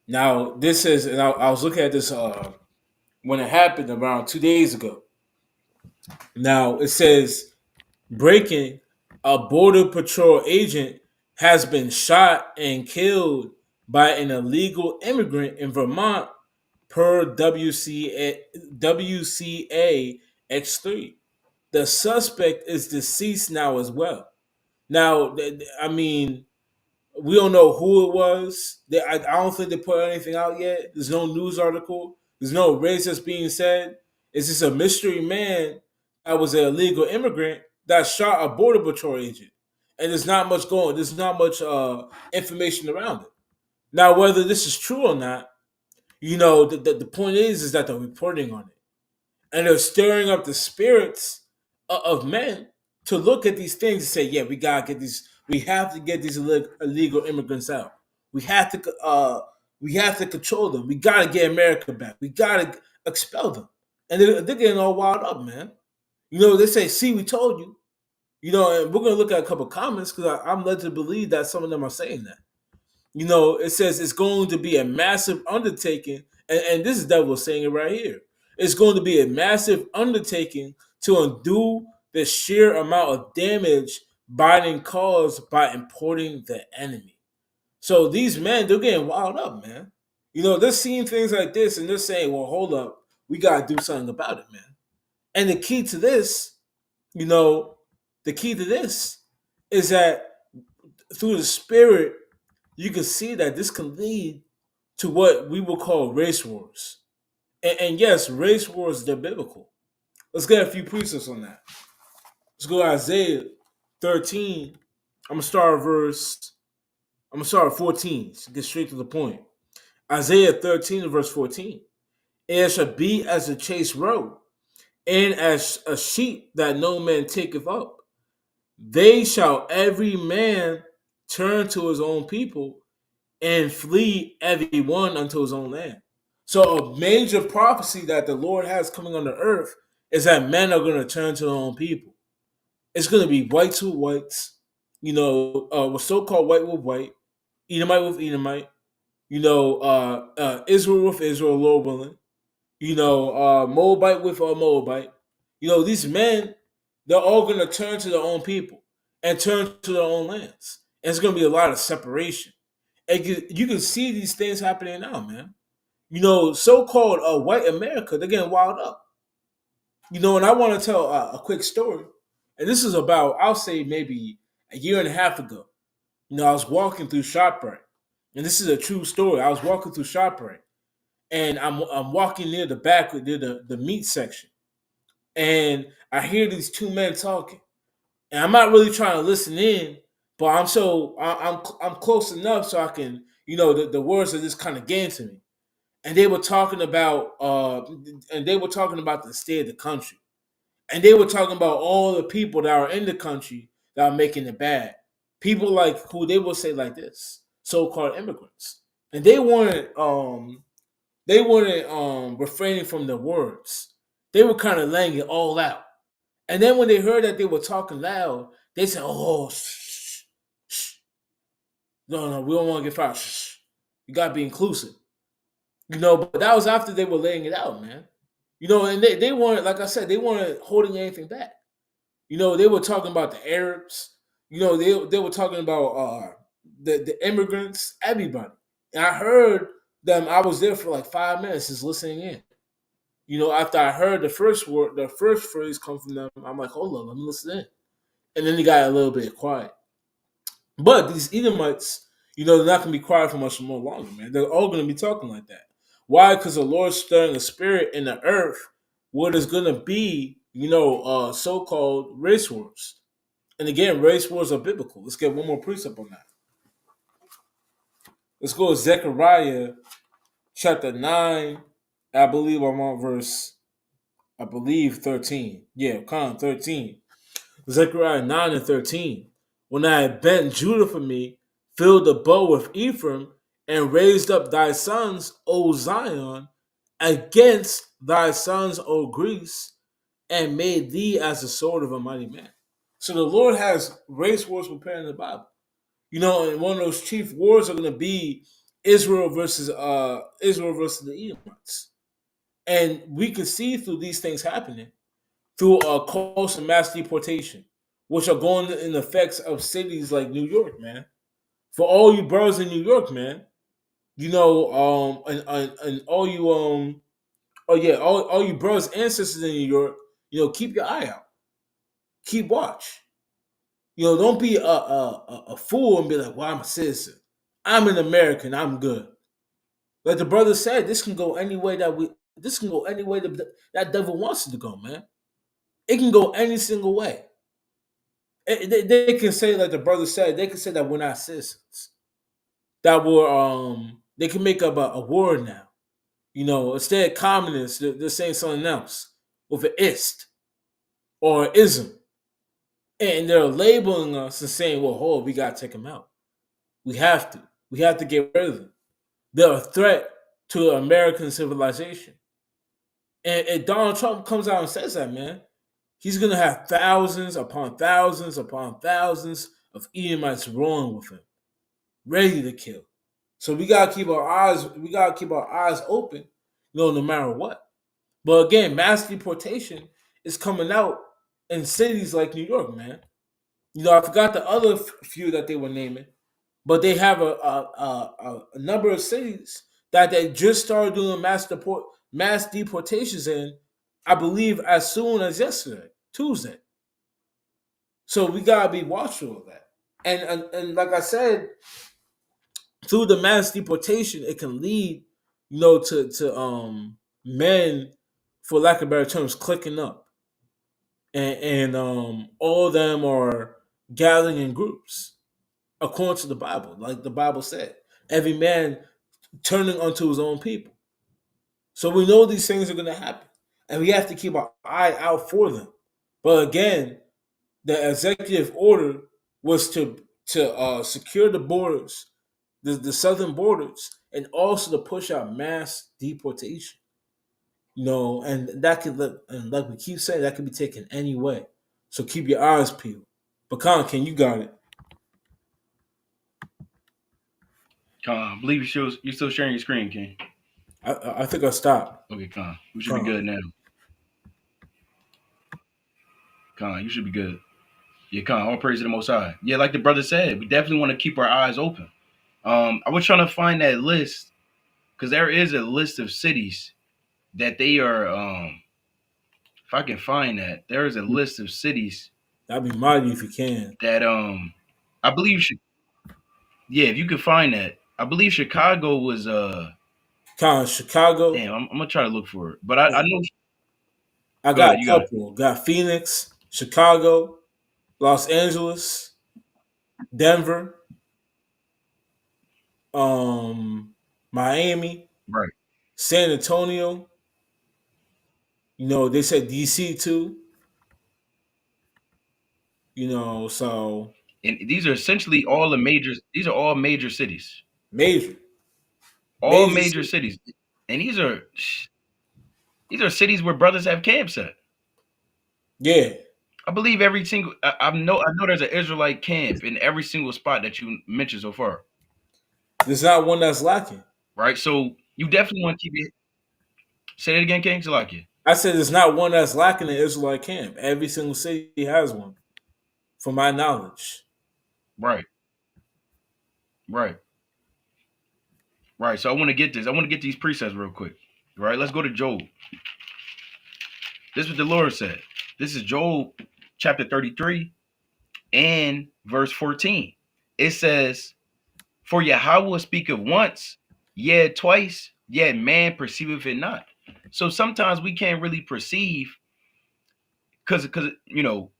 Now this is, and I was looking at this when it happened around 2 days ago. Now it says breaking, a border patrol agent has been shot and killed by an illegal immigrant in Vermont per WCA X3. The suspect is deceased now as well. Now, I mean, we don't know who it was. I don't think they put anything out yet. There's no news article. There's no race that's being said. It's just a mystery man that was an illegal immigrant that shot a border patrol agent. And there's not much going. There's not much information around it. Now, whether this is true or not, the point is that they're reporting on it, and they're stirring up the spirits of men to look at these things and say, "Yeah, we gotta get these. We have to get these illegal immigrants out. We have to. We have to control them. We gotta get America back. We gotta expel them." And they're getting all wild up, man. They say, "See, we told you." And we're gonna look at a couple comments because I'm led to believe that some of them are saying that. It says it's going to be a massive undertaking, and this is Devil saying it right here. It's going to be a massive undertaking to undo the sheer amount of damage Biden caused by importing the enemy. So these men, they're getting wild up, man. They're seeing things like this and they're saying, well, hold up, we got to do something about it, man. And the key to this, the key to this is that through the spirit, you can see that this can lead to what we will call race wars. And yes, race wars, they're biblical. Let's get a few precepts on that. Let's go to Isaiah 13. I'm gonna start at 14 to get straight to the point. Isaiah 13 verse 14. It shall be as a chased roe, and as a sheep that no man taketh up. They shall every man turn to his own people, and flee every one unto his own land. So a major prophecy that the Lord has coming on the earth is that men are going to turn to their own people. It's going to be whites with whites, with so-called white with white, Edomite with Edomite, Israel with Israel, Lord willing, Moabite with Moabite. These men, they're all going to turn to their own people and turn to their own lands. And it's going to be a lot of separation. And you can see these things happening now, man. So-called white America, they're getting wild up. And I want to tell a quick story. And this is about, I'll say maybe a year and a half ago. I was walking through ShopRite. And this is a true story. I was walking through ShopRite. And I'm walking near the back, near the meat section. And I hear these two men talking. And I'm not really trying to listen in, but I'm close enough so I can, the words are just kind of getting to me. And they were talking about the state of the country. And they were talking about all the people that are in the country that are making it bad. People like who they will say like this, so-called immigrants. And they weren't refraining from their words. They were kind of laying it all out. And then when they heard that they were talking loud, they said, "Oh, shh, shh. No, we don't want to get fired. Shh. You gotta be inclusive." But that was after they were laying it out, man. And they weren't, like I said, they weren't holding anything back. They were talking about the Arabs. They were talking about the immigrants, everybody. And I heard them. I was there for like 5 minutes just listening in. After I heard the first word, the first phrase come from them, I'm like, hold on, let me listen in. And then they got a little bit quiet. But these Edomites, they're not going to be quiet for much more longer, man. They're all going to be talking like that. Why? Because the Lord's stirring a spirit in the earth where there's going to be, so-called race wars. And again, race wars are biblical. Let's get one more precept on that. Let's go to Zechariah chapter 9. I believe I'm on verse, 13. Yeah, 13. Zechariah 9 and 13. When I had bent Judah for me, filled the bow with Ephraim, and raised up thy sons, O Zion, against thy sons, O Greece, and made thee as the sword of a mighty man. So the Lord has race wars prepared in the Bible. You know, and one of those chief wars are going to be Israel versus the Edomites, and we can see through these things happening through coastal mass deportation, which are going in the effects of cities like New York, man. For all you brothers in New York, man, you know, and all you all you brothers and sisters in New York, you know, keep your eye out, keep watch. You know, don't be a fool and be like, "Well, I'm a citizen, I'm an American, I'm good." Like the brother said, this can go any way this can go any way that devil wants it to go, man. It can go any single way. They can say, like the brother said, they can say that we're not citizens. That they can make up a word now. You know, instead of communists, they're saying something else with an ist or ism. And they're labeling us and saying, well, hold, we got to take them out. We have to. We have to get rid of them. They're a threat to American civilization. And Donald Trump comes out and says that, man. He's going to have thousands upon thousands upon thousands of Edomites rolling with him, ready to kill. So we gotta keep our eyes open, you know, no matter what. But again, mass deportation is coming out in cities like New York, man. You know, I forgot the other few that they were naming, but they have a number of cities that they just started doing mass deportations in. I believe as soon as yesterday, Tuesday. So we gotta be watchful of that. And like I said, through the mass deportation, it can lead, you know, to men, for lack of better terms, clicking up, and all of them are gathering in groups, according to the Bible, like the Bible said, every man turning unto his own people. So we know these things are going to happen, and we have to keep our eye out for them. But again, the executive order was to secure the borders, the southern borders, and also to push out mass deportation. You know, and that could look, and like we keep saying, that could be taken any way. So keep your eyes peeled. But Ken, you got it. I believe you're still sharing your screen, King. I think I stopped. Okay, we should be good now. You should be good. Yeah, all praise to the Most High. Yeah, like the brother said, we definitely want to keep our eyes open. I was trying to find that list because there is a list of cities that they are. If I can find that, there is a list of cities. That'd be mighty if you can. That I believe should. Yeah, if you can find that, I believe Chicago was Chicago. Damn, I'm gonna try to look for it, but I know. I got a couple. Got Phoenix, Chicago, Los Angeles, Denver, Miami, Right. San Antonio. You know, they said DC too. You know, so And these are essentially all the majors. These are all major cities. major. All major cities. And these are cities where brothers have camps at. Yeah. I believe every single. I know there's an Israelite camp in every single spot that you mentioned so far. There's not one that's lacking. Right. So you definitely want to keep it. Say it again, King Salakia. I said there's not one that's lacking in Israelite camp. Every single city has one, from my knowledge. Right. Right. Right. So I want to get this. I want to get these precepts real quick. Right. Let's go to Job. This is what the Lord said. This is Job chapter 33 and verse 14. It says, "For Yahweh will speak of once, yet twice, yet man perceiveth it not." So sometimes we can't really perceive because you know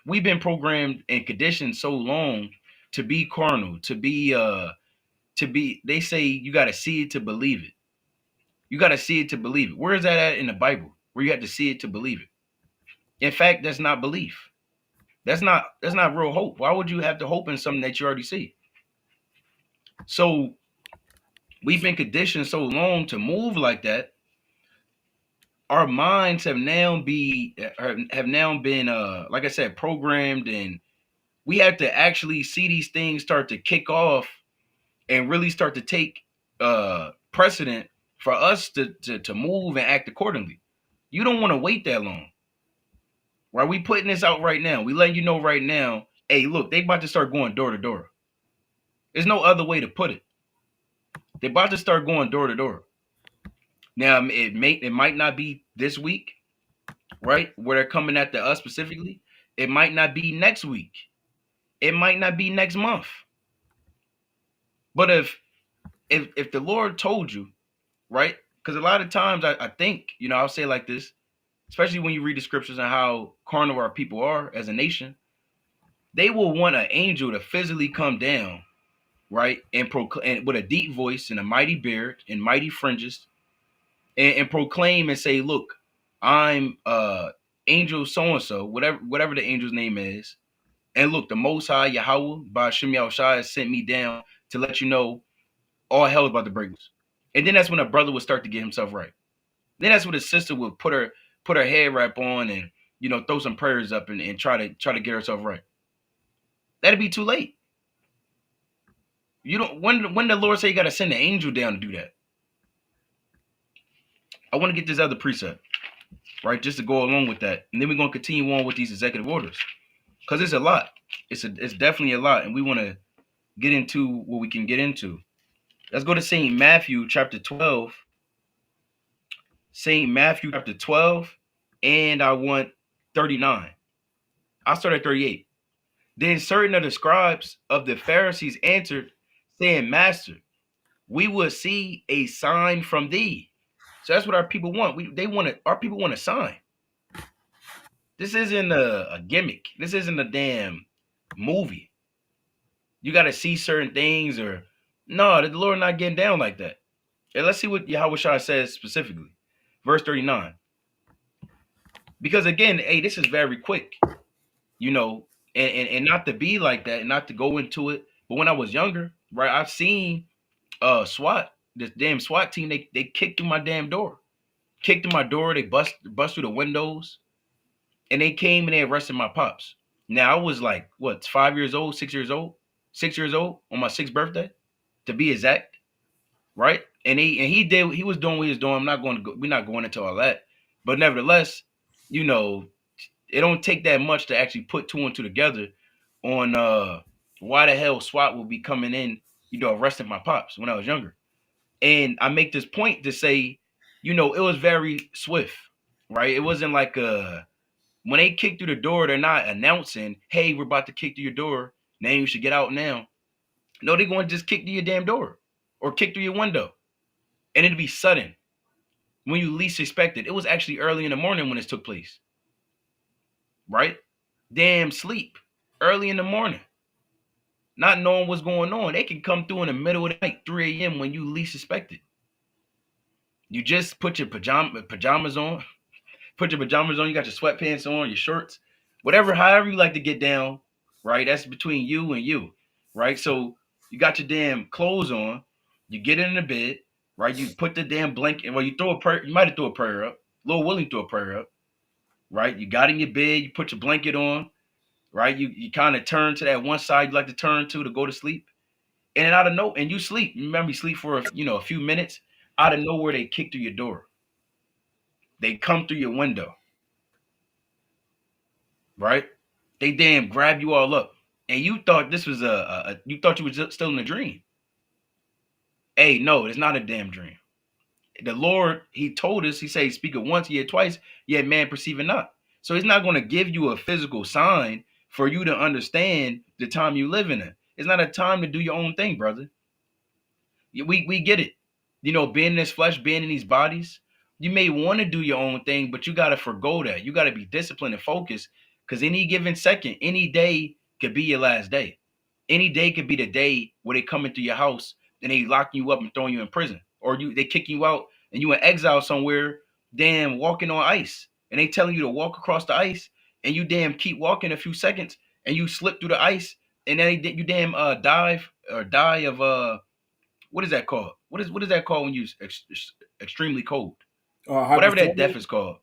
we've been programmed and conditioned so long to be carnal, to be they say you got to see it to believe it. You got to see it to believe it. Where is that at in the Bible? Where you have to see it to believe it? In fact, that's not belief. That's not real hope. Why would you have to hope in something that you already see? So we've been conditioned so long to move like that. Our minds have now been like I said, programmed, and we have to actually see these things start to kick off and really start to take precedent for us to move and act accordingly. You don't want to wait that long. Right? We putting this out right now. We letting you know right now, hey, look, they about to start going door to door. There's no other way to put it. They're about to start going door to door. Now it might not be this week, right? Where they're coming after us specifically. It might not be next week. It might not be next month. But if the Lord told you, right? Because a lot of times I think, I'll say it like this, especially when you read the scriptures and how carnal our people are as a nation, they will want an angel to physically come down, right? And proclaim with a deep voice and a mighty beard and mighty fringes, and proclaim and say, look, I'm angel so-and-so, whatever the angel's name is. And look, the Most High Yahweh by Shem Yahushua sent me down to let you know all hell is about to break loose. And then that's when a brother would start to get himself right. Then that's when a sister would put her head wrap on and throw some prayers up and try to get herself right. That'd be too late. You don't when the Lord say you gotta send an angel down to do that. I want to get this other precept, right? Just to go along with that. And then we're gonna continue on with these executive orders. Because it's a lot. It's definitely a lot, and we want to get into what we can get into. Let's go to St. Matthew chapter 12. St. Matthew chapter 12, and I want 39. I'll start at 38. Then certain of the scribes of the Pharisees answered, saying, Master, we will see a sign from thee. So that's what our people want. Our people want a sign. This isn't a gimmick. This isn't a damn movie. You got to see certain things, or no, the Lord not getting down like that. And let's see what Yahweh says specifically. Verse 39. Because again, hey, this is very quick, and not to be like that, and not to go into it. But when I was younger, right, I've seen SWAT, this damn SWAT team, they kicked through my damn door. Kicked through my door, they bust through the windows, and they came and they arrested my pops. Now I was like, what, 5 years old, 6 years old? 6 years old on my 6th birthday, to be exact. Right? And he was doing what he was doing. We're not going into all that. But nevertheless, it don't take that much to actually put two and two together on why the hell SWAT will be coming in, arresting my pops when I was younger. And I make this point to say, it was very swift, right? It wasn't like when they kick through the door, they're not announcing, hey, we're about to kick through your door. Now you should get out now. No, they're going to just kick through your damn door or kick through your window. And it'd be sudden when you least expect it. It was actually early in the morning when this took place. Right? Damn sleep. Early in the morning. Not knowing what's going on. They can come through in the middle of the night, 3 a.m. when you least expect it. You just put your pajamas on. Put your pajamas on. You got your sweatpants on, your shorts. However you like to get down. Right? That's between you and you. Right? So you got your damn clothes on. You get in the bed. Right? You put the damn blanket. Well, you throw a prayer. You might have threw a prayer up. Lord willing, throw a prayer up. Right? You got in your bed. You put your blanket on. Right? You kind of turn to that one side you like to turn to go to sleep. And then out of nowhere, and you sleep. Remember, you sleep for a few minutes. Out of nowhere, they kick through your door. They come through your window. Right? They damn grab you all up. And you thought this was you thought you were still in a dream. Hey, no, it's not a damn dream. The Lord, he told us, he said, speak it once, yet twice, yet man perceive it not. So he's not going to give you a physical sign for you to understand the time you live in it. It's not a time to do your own thing, brother. We get it. Being in this flesh, being in these bodies, you may want to do your own thing, but you got to forgo that. You got to be disciplined and focused, because any given second, any day could be your last day. Any day could be the day where they come into your house and they locking you up and throwing you in prison, or they kicking you out and you in exile somewhere, damn, walking on ice, and they telling you to walk across the ice, and you damn keep walking a few seconds and you slip through the ice and then you damn dive or die of what is that called? What is that called when you extremely cold? Whatever that Hypothermia. death is called.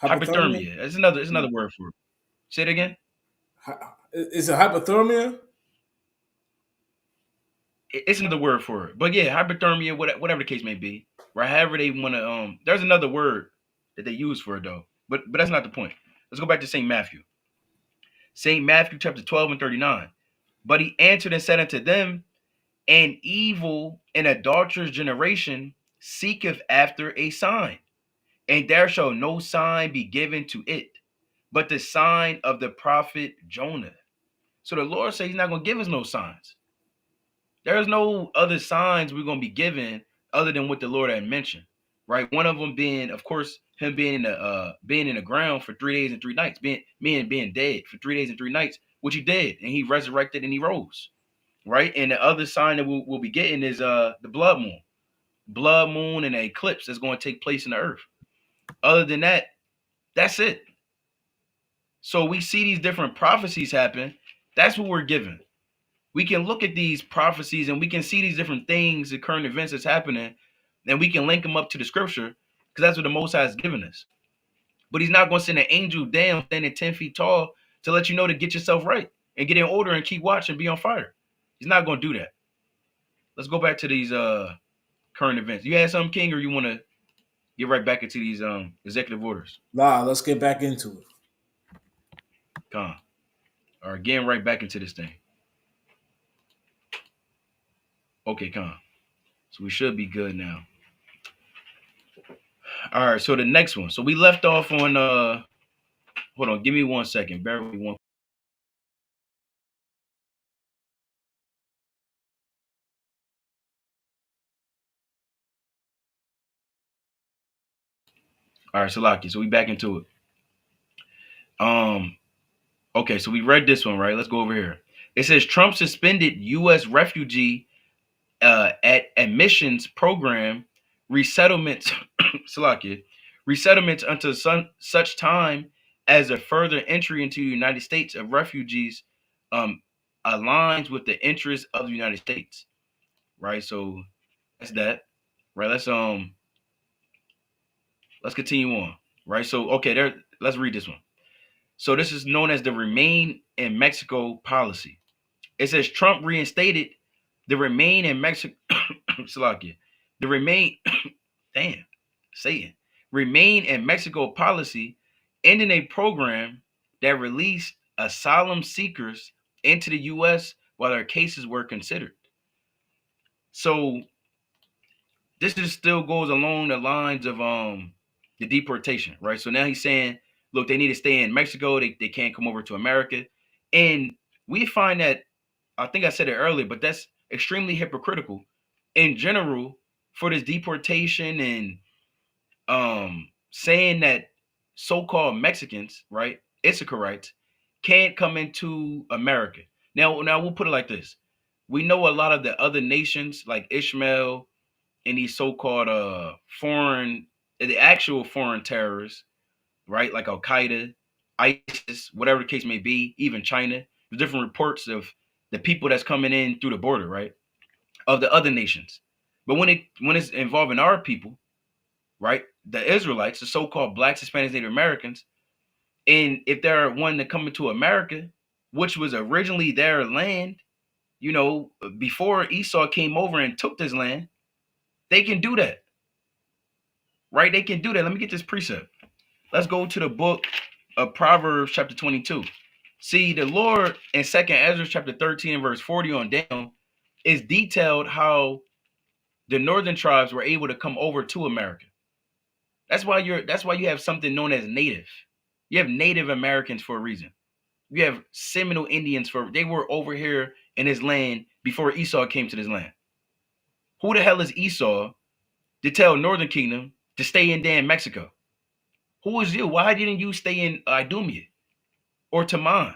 Hypothermia. Hypothermia. It's another word for it. Say it again. Is it hypothermia? It's another word for it. But yeah, hypothermia, whatever the case may be, right? However they want to. There's another word that they use for it though. But that's not the point. Let's go back to Saint Matthew. Saint Matthew chapter 12 and 39. But he answered and said unto them, an evil and adulterous generation seeketh after a sign, and there shall no sign be given to it, but the sign of the prophet Jonah. So the Lord said he's not going to give us no signs. There's no other signs we're going to be given other than what the Lord had mentioned, right? One of them being, of course, him being in the ground for 3 days and 3 nights, being dead for 3 days and 3 nights, which he did, and he resurrected and he rose, right? And the other sign that we'll be getting is the blood moon, and an eclipse that's going to take place in the earth. Other than that, that's it. So we see these different prophecies happen. That's what we're given. We can look at these prophecies and we can see these different things, the current events that's happening, and we can link them up to the scripture because that's what the Most High has given us. But he's not going to send an angel down standing 10 feet tall to let you know to get yourself right and get in order and keep watch and be on fire. He's not going to do that. Let's go back to these current events. You had something, King, or you want to get right back into these executive orders? Nah, let's get back into it. Come on. All right, getting right back into this thing. Okay, come on. So we should be good now. All right, so the next one. So we left off on hold on, give me 1 second. Bear with me one. All right, Salaki. So we back into it. Okay, so we read this one, right? Let's go over here. It says Trump suspended U.S. refugee at admissions program resettlements, Salakia, resettlements until such time as a further entry into the United States of refugees aligns with the interests of the United States, right? So that's that, right? Let's continue on, right? So okay, let's read this one. So this is known as the Remain in Mexico policy. It says Trump reinstated the Remain in Mexico, Slovakia, the Remain, damn, Satan, Remain in Mexico policy, ending a program that released asylum seekers into the U.S. while their cases were considered. So this just still goes along the lines of the deportation, right? So now he's saying, look, they need to stay in Mexico. They can't come over to America. And we find that, I think I said it earlier, but that's extremely hypocritical in general for this deportation and saying that so-called Mexicans, right, Issacharites, can't come into America. Now we'll put it like this. We know a lot of the other nations like Ishmael and these so-called the actual foreign terrorists, right? Like Al Qaeda, ISIS, whatever the case may be, even China. There's different reports of the people that's coming in through the border, right? Of the other nations. But when it's involving our people, right? The Israelites, the so-called blacks, Hispanics, Native Americans, and if they're wanting to come into America, which was originally their land, before Esau came over and took this land, they can do that. Right? They can do that. Let me get this precept. Let's go to the book of Proverbs chapter 22. See, the Lord in 2nd Ezra chapter 13 and verse 40 on down is detailed how the northern tribes were able to come over to America. That's why you have something known as native. You have Native Americans for a reason. You have Seminole Indians they were over here in this land before Esau came to this land. Who the hell is Esau to tell Northern Kingdom to stay in damn Mexico? Who is you? Why didn't you stay in Idumea or Taman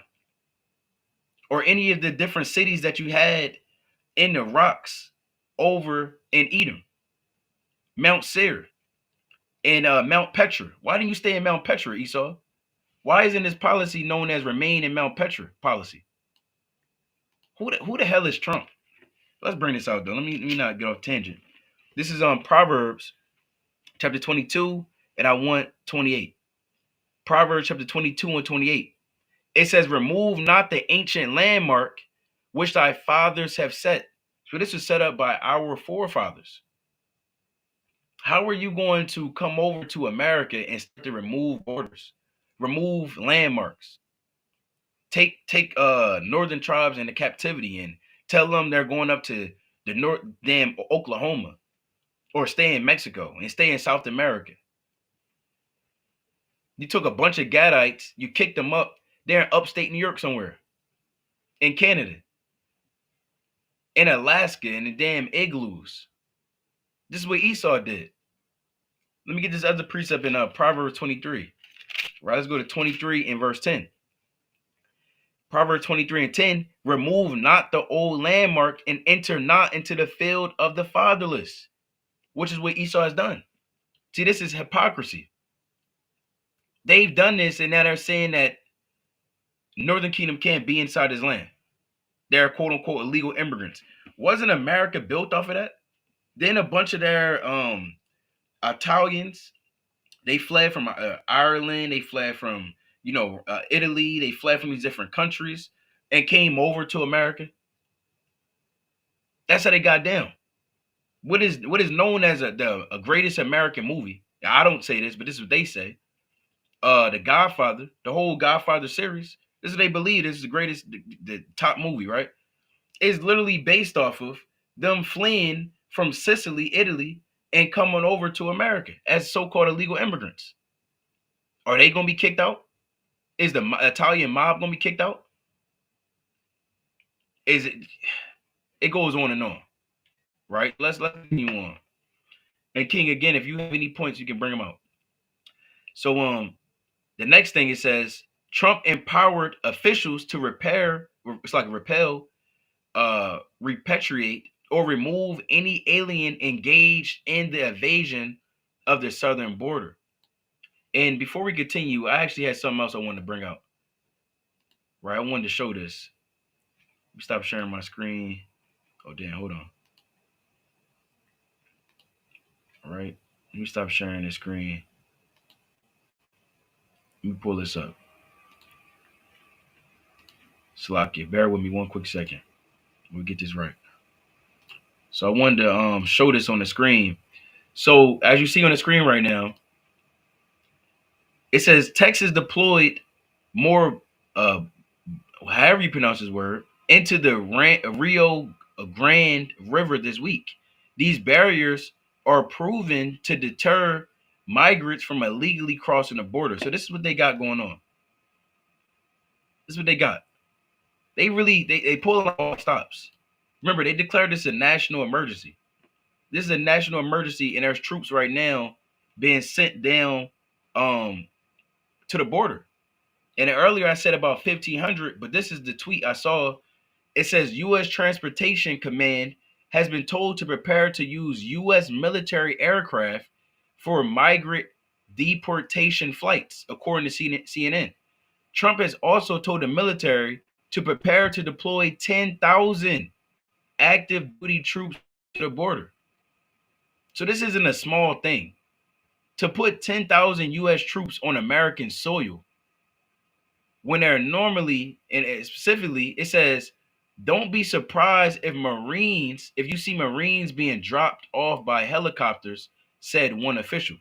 or any of the different cities that you had in the rocks over in Edom, Mount Seir, and Mount Petra? Why didn't you stay in Mount Petra, Esau? Why isn't this policy known as remain in Mount Petra policy? Who the hell is Trump? Let's bring this out though. Let me not get off tangent. This is on Proverbs chapter 22, and I want 28. Proverbs chapter 22 and 28. It says, remove not the ancient landmark which thy fathers have set. So this was set up by our forefathers. How are you going to come over to America and start to remove borders, remove landmarks? Take northern tribes into captivity and tell them they're going up to the north, damn Oklahoma, or stay in Mexico and stay in South America. You took a bunch of Gadites, you kicked them up. They're in upstate New York somewhere, in Canada, in Alaska, in the damn igloos. This is what Esau did. Let me get this other precept in Proverbs 23. Right, let's go to 23 and verse 10. Proverbs 23 and 10, remove not the old landmark and enter not into the field of the fatherless, which is what Esau has done. See, this is hypocrisy. They've done this, and now they're saying that Northern Kingdom can't be inside his land. They're quote unquote illegal immigrants. Wasn't America built off of that? Then a bunch of their Italians, they fled from Ireland, they fled from Italy, they fled from these different countries and came over to America. That's how they got down. What is known as the greatest American movie? I don't say this, but this is what they say. The Godfather, the whole Godfather series. This is what they believe. This is the greatest, the top movie, right? It's literally based off of them fleeing from Sicily, Italy, and coming over to America as so-called illegal immigrants. Are they going to be kicked out? Is the Italian mob going to be kicked out? Is it? It goes on and on, right? Let's continue on. And King, again, if you have any points, you can bring them out. So the next thing it says, Trump empowered officials to repel, repatriate, or remove any alien engaged in the invasion of the southern border. And before we continue, I actually had something else I wanted to bring out. Right, I wanted to show this. Let me stop sharing my screen. Oh, damn, hold on. All right, let me stop sharing this screen. Let me pull this up. Slakia, bear with me one quick second. We'll get this right. So I wanted to show this on the screen. So as you see on the screen right now, it says Texas deployed more, however you pronounce this word, into the Rio Grande River this week. These barriers are proven to deter migrants from illegally crossing the border. So this is what they got going on. This is what they got. They really, they pull all stops. Remember, they declared this a national emergency. This is a national emergency, and there's troops right now being sent down to the border. And earlier I said about 1,500, but this is the tweet I saw. It says U.S. Transportation Command has been told to prepare to use U.S. military aircraft for migrant deportation flights, according to CNN. Trump has also told the military to prepare to deploy 10,000 active duty troops to the border. So this isn't a small thing. To put 10,000 U.S. troops on American soil, when they're normally, and specifically, it says, don't be surprised if you see Marines being dropped off by helicopters, said one official.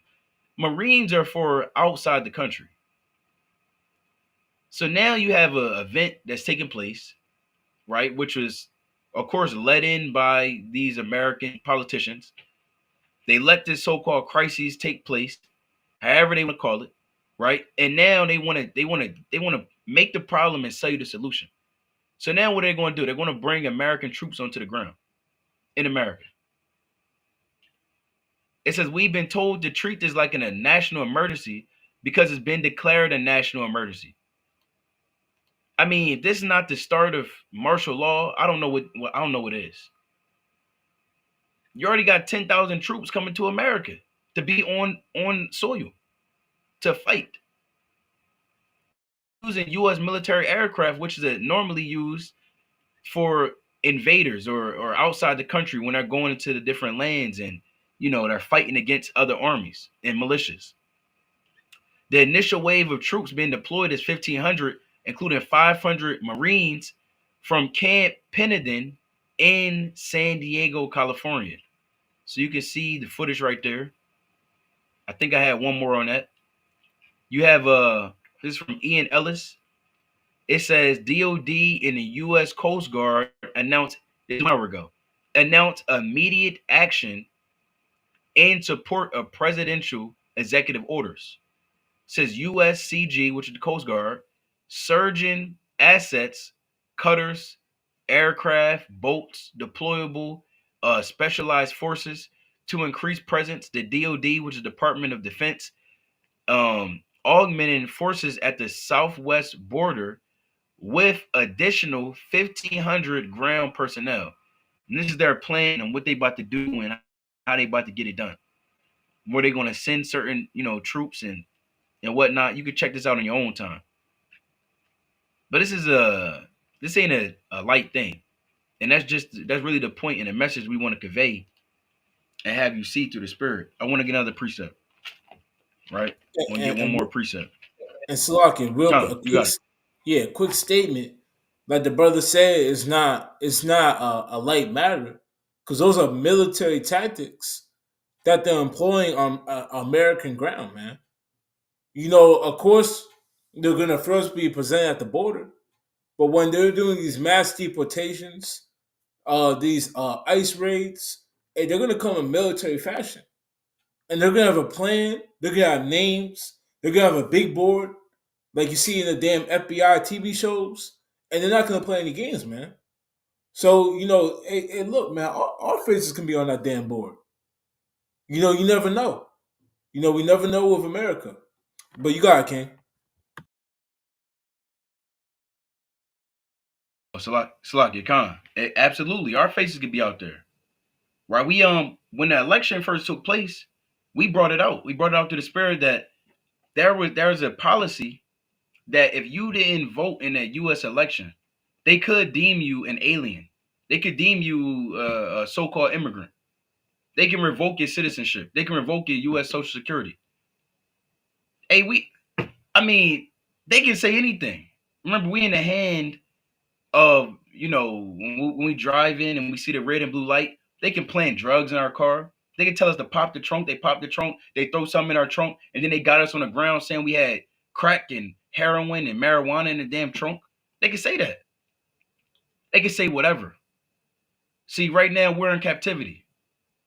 Marines are for outside the country. So now you have an event that's taking place, right, which was, of course, led in by these American politicians. They let this so-called crisis take place, however they want to call it, right? And now they want to make the problem and sell you the solution. So now what are they going to do? They're going to bring American troops onto the ground in America. It says we've been told to treat this like a national emergency because it's been declared a national emergency. I mean, if this is not the start of martial law, I don't know what is. You already got 10,000 troops coming to America to be on soil to fight. using U.S. military aircraft, which is normally used for invaders or outside the country when they're going into the different lands and they're fighting against other armies and militias. The initial wave of troops being deployed is 1,500, including 500 Marines from Camp Pendleton in San Diego, California. So you can see the footage right there. I think I had one more on that. You have this is from Ian Ellis. It says DOD and the U.S. Coast Guard announced this 1 hour ago announced immediate action in support of presidential executive orders. It says USCG, which is the Coast Guard, surging assets, cutters, aircraft, boats, deployable, specialized forces to increase presence. The DOD, which is Department of Defense, augmenting forces at the southwest border with additional 1,500 ground personnel. And this is their plan and what they about to do and how they about to get it done. Where they going to send certain, troops and whatnot. You can check this out on your own time. But this ain't a light thing. And that's really the point and the message we want to convey and have you see through the spirit. I want to get another precept. Right? I want to get one more precept. And Salaki, quick statement. Like the brother said, it's not a light matter, because those are military tactics that they're employing on American ground, man. Of course, they're gonna first be presented at the border, but when they're doing these mass deportations, these ICE raids, they're gonna come in military fashion, and they're gonna have a plan. They're gonna have names. They're gonna have a big board, like you see in the damn FBI TV shows, and they're not gonna play any games, man. So hey, look, man, our faces can be on that damn board. You never know. We never know with America. But you got it, King. Salaki Khan. Absolutely. Our faces could be out there. Right? We when the election first took place, we brought it out. We brought it out to the spirit that there's a policy that if you didn't vote in that US election, they could deem you an alien. They could deem you a so-called immigrant. They can revoke your citizenship. They can revoke your US Social Security. Hey, they can say anything. Remember, we in the hand of, when we drive in and we see the red and blue light, they can plant drugs in our car. They can tell us to pop the trunk. They pop the trunk. They throw something in our trunk. And then they got us on the ground saying we had crack and heroin and marijuana in the damn trunk. They can say that. They can say whatever. See, right now we're in captivity.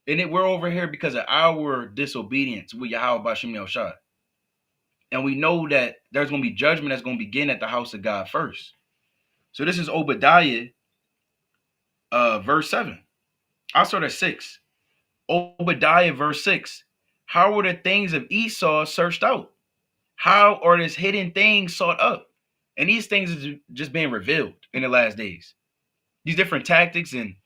And we're over here because of our disobedience with Yahweh Bashim El Shai. And we know that there's going to be judgment that's going to begin at the house of God first. So this is Obadiah, verse 7. I'll start at 6. Obadiah, verse 6. How were the things of Esau searched out? How are these hidden things sought up? And these things are just being revealed in the last days. These different tactics and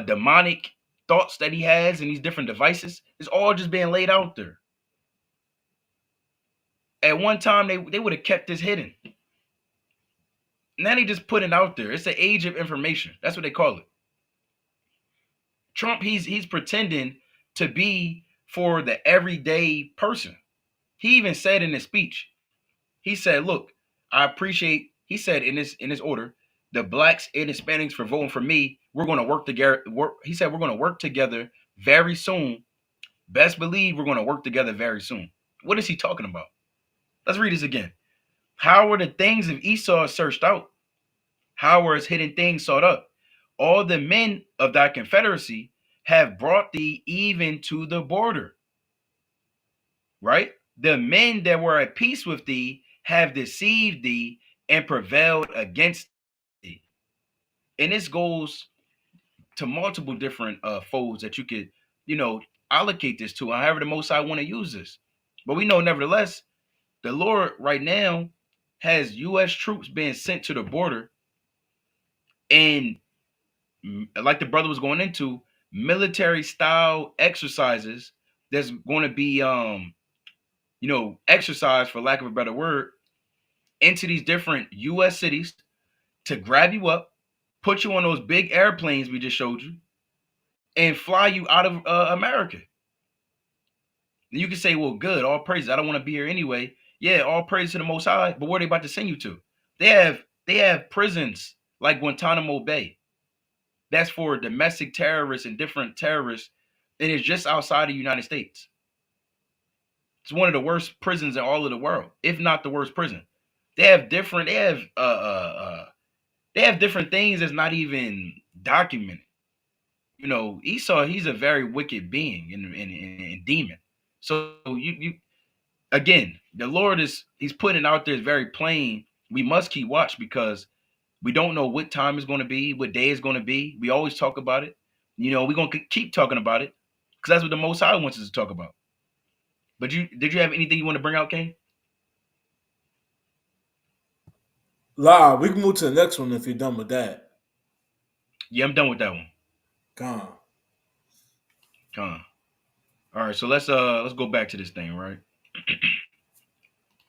demonic thoughts that he has and these different devices is all just being laid out there. At one time, they would have kept this hidden. Now they just put it out there. It's the age of information. That's what they call it. Trump, he's pretending to be for the everyday person. He even said in his speech, he said, look, I appreciate, he said in his order, the blacks and Hispanics for voting for me. We're going to work together. He said we're going to work together very soon. Best believe we're going to work together very soon. What is he talking about? Let's read this again. How were the things of Esau searched out? How were his hidden things sought up? All the men of thy confederacy have brought thee even to the border. Right? The men that were at peace with thee have deceived thee and prevailed against thee. And this goes to multiple different foes that you could, allocate this to, however the Most High want to use this. But we know, nevertheless, the Lord right now has U.S. troops being sent to the border, and like the brother was going into, military style exercises that's going to be, exercise, for lack of a better word, into these different U.S. cities to grab you up, put you on those big airplanes we just showed you, and fly you out of America. And you can say, well, good, all praises. I don't want to be here anyway. Yeah, all praise to the Most High. But where are they about to send you to? They have prisons like Guantanamo Bay. That's for domestic terrorists and different terrorists, and it's just outside the United States. It's one of the worst prisons in all of the world, if not the worst prison. They have different. They have different things that's not even documented. Esau, he's a very wicked being and demon. So you again, the Lord he's putting it out there is very plain. We must keep watch because we don't know what time is going to be, what day is going to be. We always talk about it. We're going to keep talking about it because that's what the Most High wants us to talk about. But did you have anything you want to bring out, King? La, we can move to the next one if you're done with that. Yeah, I'm done with that one. Come on. All right, so let's go back to this thing, right?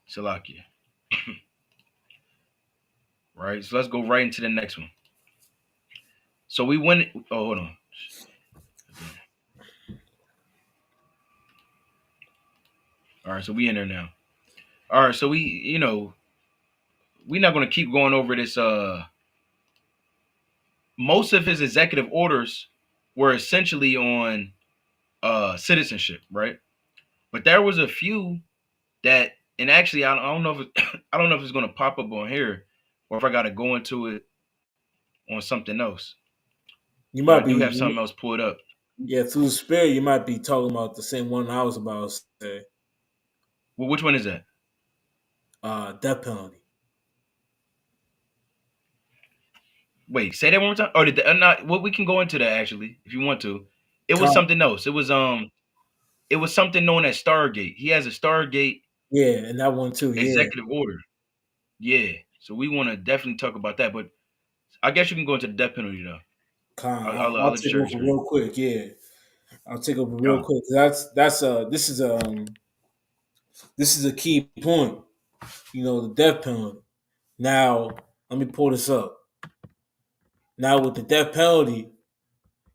Salakia. Right, so let's go right into the next one. So we went. Oh, hold on. All right, so we in there now. All right, so we're not going to keep going over this. Most of his executive orders were essentially on citizenship, right? But there was a few that, and actually, I don't know if I don't know if it's going to pop up on here or if I got to go into it on something else. You might do have something else pulled up. Yeah, through the spirit, you might be talking about the same one I was about to say. Well, which one is that? Death penalty. Wait, say that one more time. Oh, did not? Well, we can go into that actually if you want to. It was something else. It was something known as Stargate. He has a Stargate. Yeah, and that one too. Executive order. Yeah. So we want to definitely talk about that, but I guess you can go into the death penalty though. I'll take over real quick. Yeah, I'll take over real quick. This is a key point. The death penalty. Now, let me pull this up. Now, with the death penalty,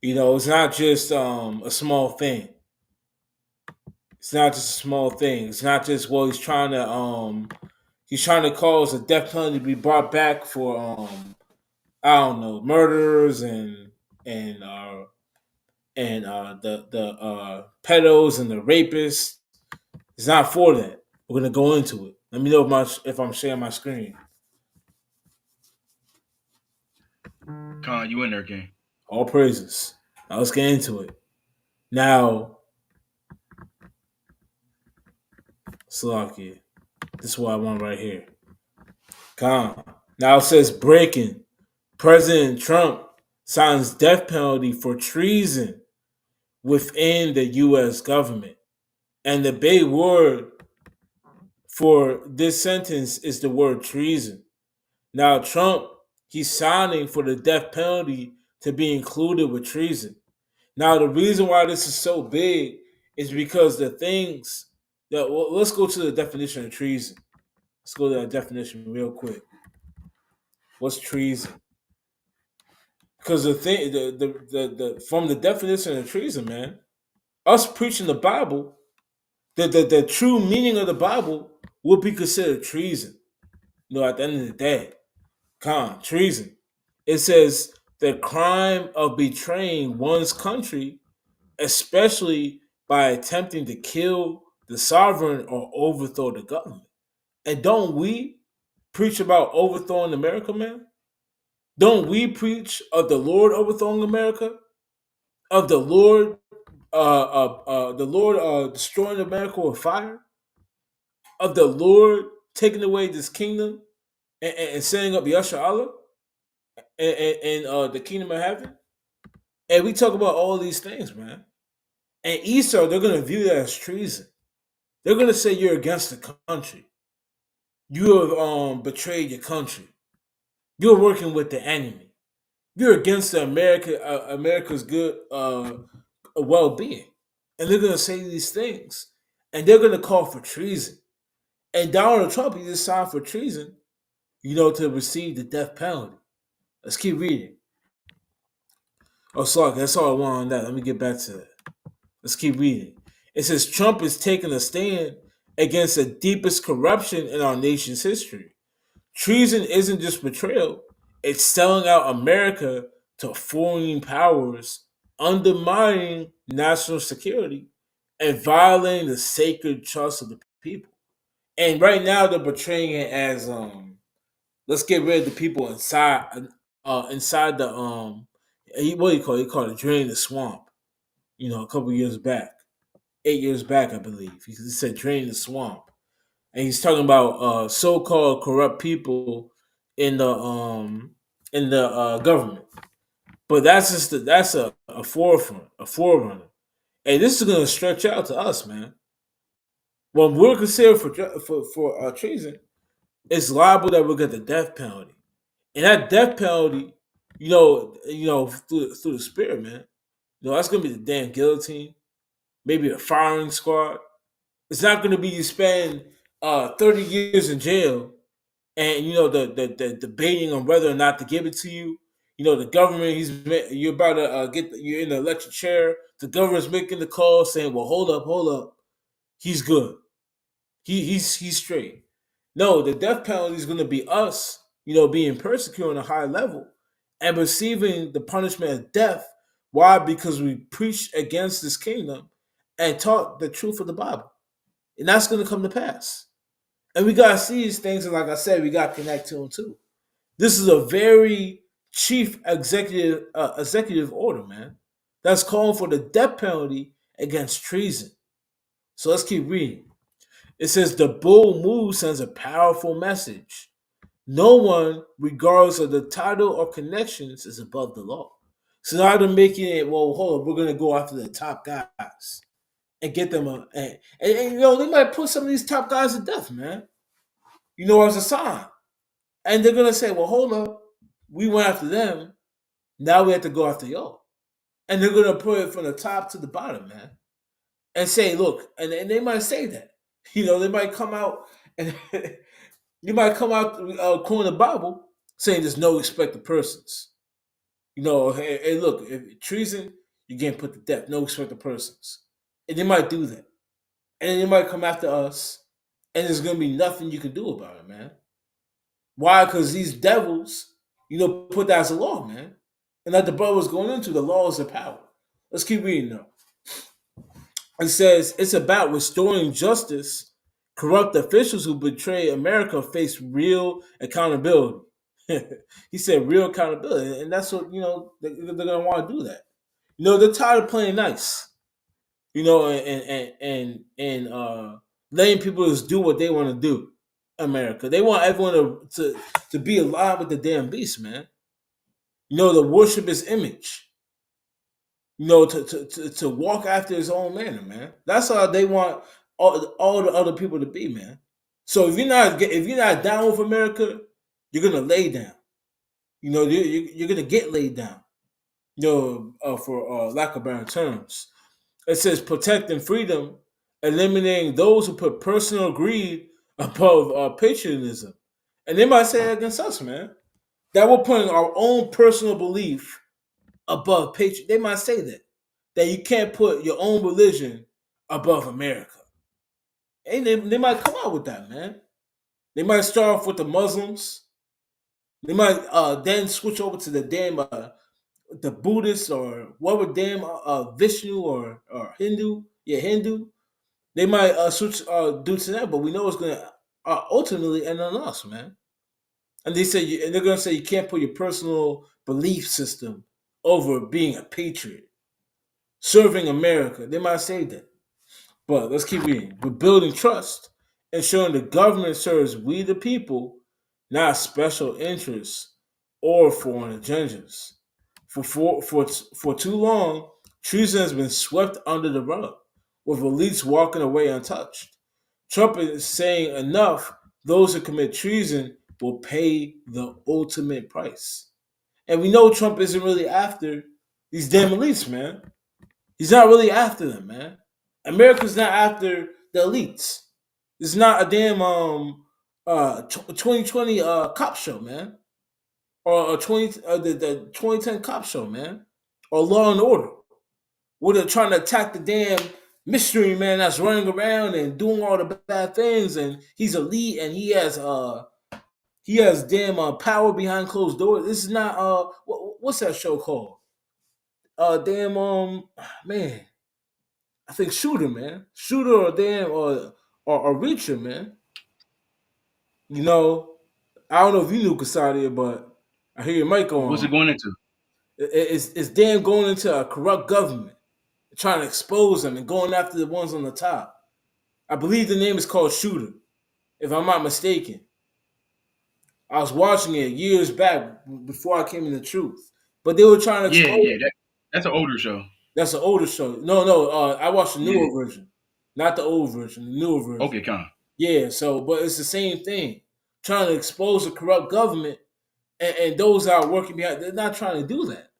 it's not just a small thing. It's not just a small thing. It's not just he's trying to cause a death penalty to be brought back for I don't know, murderers and the pedos and the rapists. It's not for that. We're gonna go into it. Let me know if I'm sharing my screen. Con, you in there, King? All praises. Now let's get into it. Now, Salakia, this is what I want right here. Con. Now it says breaking. President Trump signs death penalty for treason within the U.S. government. And the big word for this sentence is the word treason. Now, Trump, he's signing for the death penalty to be included with treason. Now, the reason why this is so big is because the things that, let's go to the definition of treason. Let's go to that definition real quick. What's treason? Because the thing, the from the definition of treason, man, us preaching the Bible, the true meaning of the Bible would be considered treason. At the end of the day, treason. It says the crime of betraying one's country, especially by attempting to kill the sovereign or overthrow the government. And don't we preach about overthrowing America, man? Don't we preach of the Lord overthrowing America? Of the Lord, destroying America with fire? Of the Lord taking away this kingdom and setting up Yasha Allah and the kingdom of heaven? And we talk about all these things, man. And Esau, they're going to view that as treason. They're going to say you're against the country. You have betrayed your country. You're working with the enemy. You're against America's good well-being. And they're going to say these things. And they're going to call for treason. And Donald Trump, he just signed for treason to receive the death penalty. Let's keep reading. Oh, sorry, that's all I want on that. Let me get back to that. Let's keep reading. It says Trump is taking a stand against the deepest corruption in our nation's history. Treason isn't just betrayal, it's selling out America to foreign powers, undermining national security, and violating the sacred trust of the people. And right now they're portraying it as let's get rid of the people inside the what do you call it? He called it drain the swamp. A couple years back, 8 years back, I believe. He said drain the swamp, and he's talking about so-called corrupt people in the government. But that's that's a forefront, a forerunner, and this is going to stretch out to us, man. When we're considered for treason, it's liable that we'll get the death penalty, and that death penalty, through the spirit, man. That's going to be the damn guillotine, maybe a firing squad. It's not going to be you spend 30 years in jail and the debating on whether or not to give it to you. The government, you're about to you're in the electric chair. The government's making the call saying, "Well, hold up, he's good, he's straight." No, the death penalty is going to be us, being persecuted on a high level and receiving the punishment of death. Why? Because we preached against this kingdom and taught the truth of the Bible, and that's going to come to pass. And we gotta see these things, and like I said, we gotta connect to them too. This is a very chief executive order, man. That's calling for the death penalty against treason. So let's keep reading. It says the bold move sends a powerful message. No one, regardless of the title or connections, is above the law. So now they're making it. Well, hold on, we're gonna go after the top guys and get them and they might put some of these top guys to death, man. As a sign. And they're gonna say, well, hold up, we went after them, now we have to go after y'all. And they're gonna put it from the top to the bottom, man. And say, look, and they might say that. They might come out and quoting the Bible saying there's no respect of persons. Hey, look, if treason, you're getting put to death, no respect of persons. And they might do that. And then they might come after us, and there's gonna be nothing you can do about it, man. Why? Because these devils, put that as a law, man. And like the brother was going into, the law is the power. Let's keep reading though. It says it's about restoring justice. Corrupt officials who betray America face real accountability. He said real accountability, and that's what they're gonna want to do that. They're tired of playing nice. And letting people just do what they want to do. America, they want everyone to be aligned with the damn beast, man. To worship his image. To walk after his own manner, man. That's how they want all the other people to be, man. So if you're not down with America, you're gonna lay down. You're gonna get laid down. For lack of better terms. It says protecting freedom, eliminating those who put personal greed above patriotism. And they might say against us, man. That we're putting our own personal belief above patriot. They might say that. That you can't put your own religion above America. And they might come out with that, man. They might start off with the Muslims. They might then switch over to the damn the Buddhists or whatever damn Vishnu or Hindu. Yeah, Hindu. They might switch due to that, but we know it's going to ultimately end on us, man. And they're going to say you can't put your personal belief system over being a patriot, serving America. They might say that, but let's keep reading. We're building trust, ensuring the government serves we the people, not special interests or foreign agendas. For too long, treason has been swept under the rug, with elites walking away untouched. Trump is saying enough, those who commit treason will pay the ultimate price. And we know Trump isn't really after these damn elites, man. He's not really after them, man. America's not after the elites. It's not a damn 2020 cop show, man, or 2010 cop show, man, or Law and Order, where they're trying to attack the damn mystery man that's running around and doing all the bad things, and he's elite and he has damn power behind closed doors. This is not what's that show called? Damn man, I think Shooter, man, Shooter or damn or Reacher, man. You know, I don't know if you knew Casadia, but I hear your mic go What's it on. going into? It's damn going into a corrupt government, trying to expose them and going after the ones on the top. I believe the name is called Shooter, if I'm not mistaken. I was watching it years back before I came into truth, but they were trying to Yeah, expose. yeah, that's an older show. That's an older show. No. I watched the Yeah. newer version, not the old version. The newer version. Okay, con. Yeah. So, but it's the same thing. Trying to expose a corrupt government and those that are working behind. They're not trying to do that.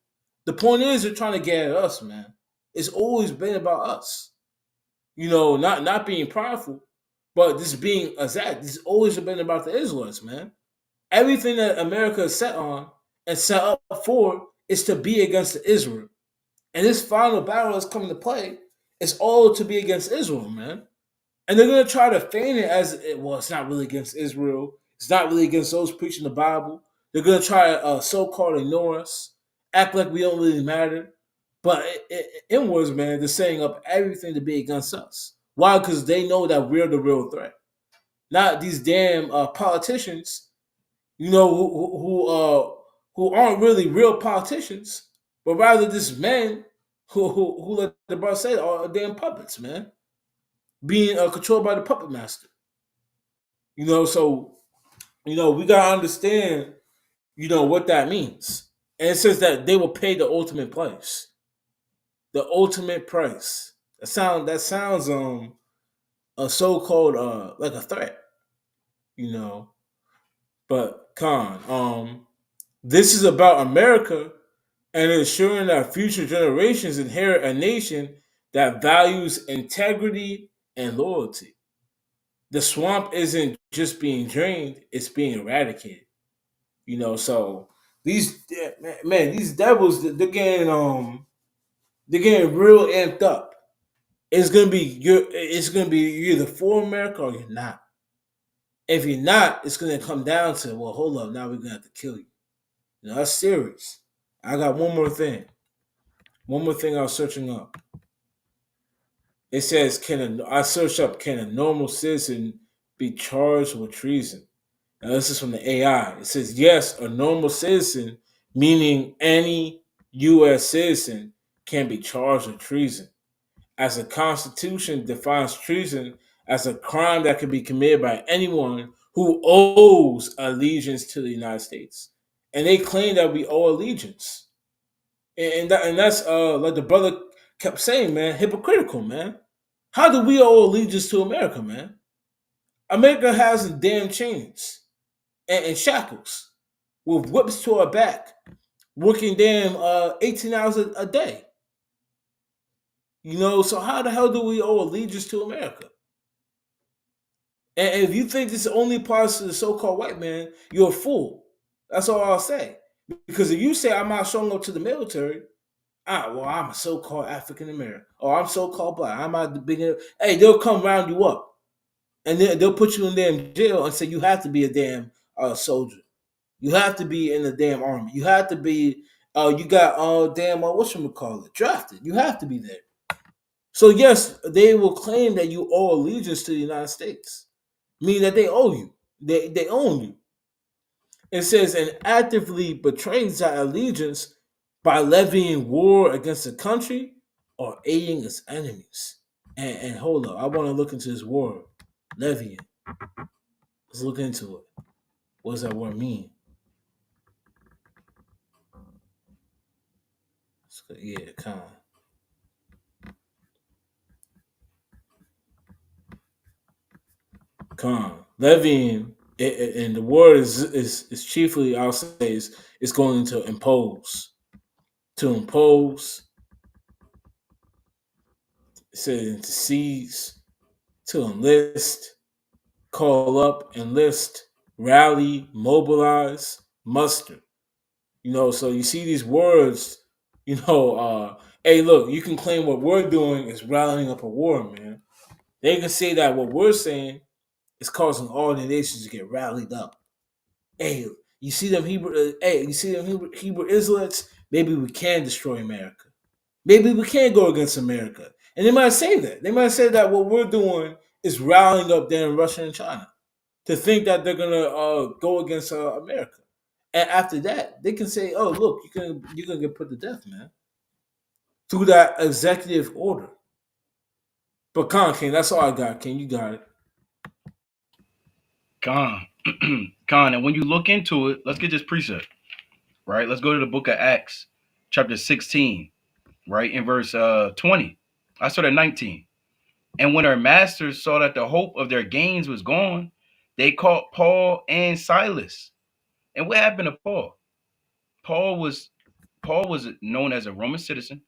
The point is, they're trying to get at us, man. It's always been about us. You know, not being prideful, but just being exact. It's always been about the Israelites, man. Everything that America is set on and set up for is to be against Israel. And this final battle that's coming to play is all to be against Israel, man. And they're gonna try to feign it as well. It's not really against Israel. It's not really against those preaching the Bible. They're gonna try to so-called ignore us, act like we don't really matter. But inwards, man, they're setting up everything to be against us. Why? Because they know that we're the real threat, not these damn politicians. You know who aren't really real politicians, but rather just men who let the brother say are damn puppets, man, being controlled by the puppet master. You know, so we gotta understand, what that means. And it says that they will pay the ultimate price. The ultimate price. That sounds a so called like a threat, you know. But this is about America and ensuring that future generations inherit a nation that values integrity and loyalty. The swamp isn't just being drained, it's being eradicated. So these these devils, they're getting real amped up. It's gonna be you're either for America or you're not. If you're not, it's gonna come down to, well, hold up, now we're gonna have to kill you. That's serious. I got one more thing. One more thing I was searching up. It says, I searched up, can a normal citizen be charged with treason? Now, this is from the AI. It says, yes, a normal citizen, meaning any U.S. citizen, can be charged with treason, as the Constitution defines treason as a crime that can be committed by anyone who owes allegiance to the United States. And they claim that we owe allegiance. And that's like the brother kept saying, man, hypocritical, man. How do we owe allegiance to America, man? America has damn chains and shackles with whips to our back, working damn 18 hours a day. So how the hell do we owe allegiance to America? And if you think this only applies to the so-called white man, you're a fool. That's all I'll say. Because if you say I'm not showing up to the military, I'm a so-called African American, or I'm so-called black, I'm not the big. Hey, they'll come round you up, and they'll put you in damn jail and say you have to be a damn soldier. You have to be in the damn army. You have to be. You got damn whatchamacallit, drafted. You have to be there. So yes, they will claim that you owe allegiance to the United States, meaning that they owe you. They own you. It says, and actively betrays that allegiance by levying war against the country or aiding its enemies. And hold up, I want to look into this word, levying. Let's look into it. What does that word mean? Yeah, kind of. Levying, and the word is chiefly, I'll say, is going to impose. To impose, it says to seize, to enlist, call up, enlist, rally, mobilize, muster. So you see these words, hey, look, you can claim what we're doing is rallying up a war, man. They can say that what we're saying is causing all the nations to get rallied up. Hey, you see them Hebrew Israelites? Maybe we can destroy America. Maybe we can go against America. And they might say that. They might say that what we're doing is rallying up there in Russia and China to think that they're gonna go against America. And after that, they can say, "Oh, look, you're gonna get put to death, man," through that executive order. But King, that's all I got. King, you got it. Con, Con, and when you look into it, let's get this precept, right? Let's go to the book of Acts, chapter 16, right, in verse 20. I started at 19. And when our masters saw that the hope of their gains was gone, they caught Paul and Silas. And what happened to Paul? Paul was known as a Roman citizen,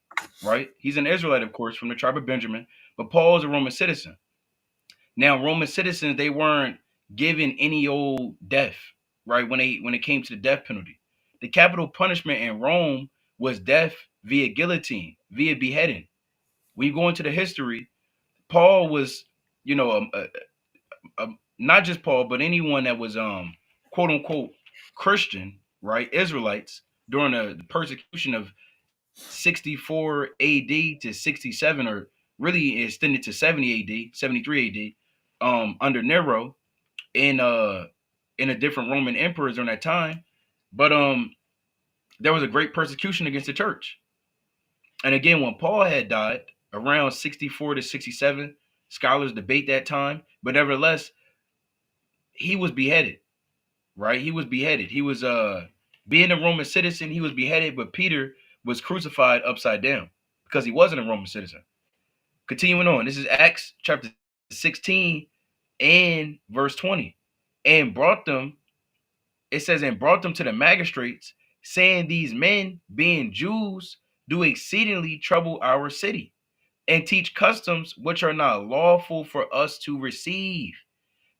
right? He's an Israelite, of course, from the tribe of Benjamin, but Paul is a Roman citizen. Now, Roman citizens, they weren't given any old death, right? When it came to the death penalty, the capital punishment in Rome was death via guillotine, via beheading. When you go into the history, Paul was, you know, not just Paul, but anyone that was quote unquote Christian, right? Israelites during the persecution of 64 AD to 67, or really extended to 70 AD, 73 AD, under Nero in a different Roman emperors during that time. But there was a great persecution against the church. And again, when Paul had died around 64 to 67, scholars debate that time, but nevertheless, he was beheaded, right? He was beheaded. He was being a Roman citizen, he was beheaded, but Peter was crucified upside down because he wasn't a Roman citizen. Continuing on, this is Acts chapter 16 and verse 20. And brought them, it says, and brought them to the magistrates, saying, these men, being Jews, do exceedingly trouble our city, and teach customs which are not lawful for us to receive,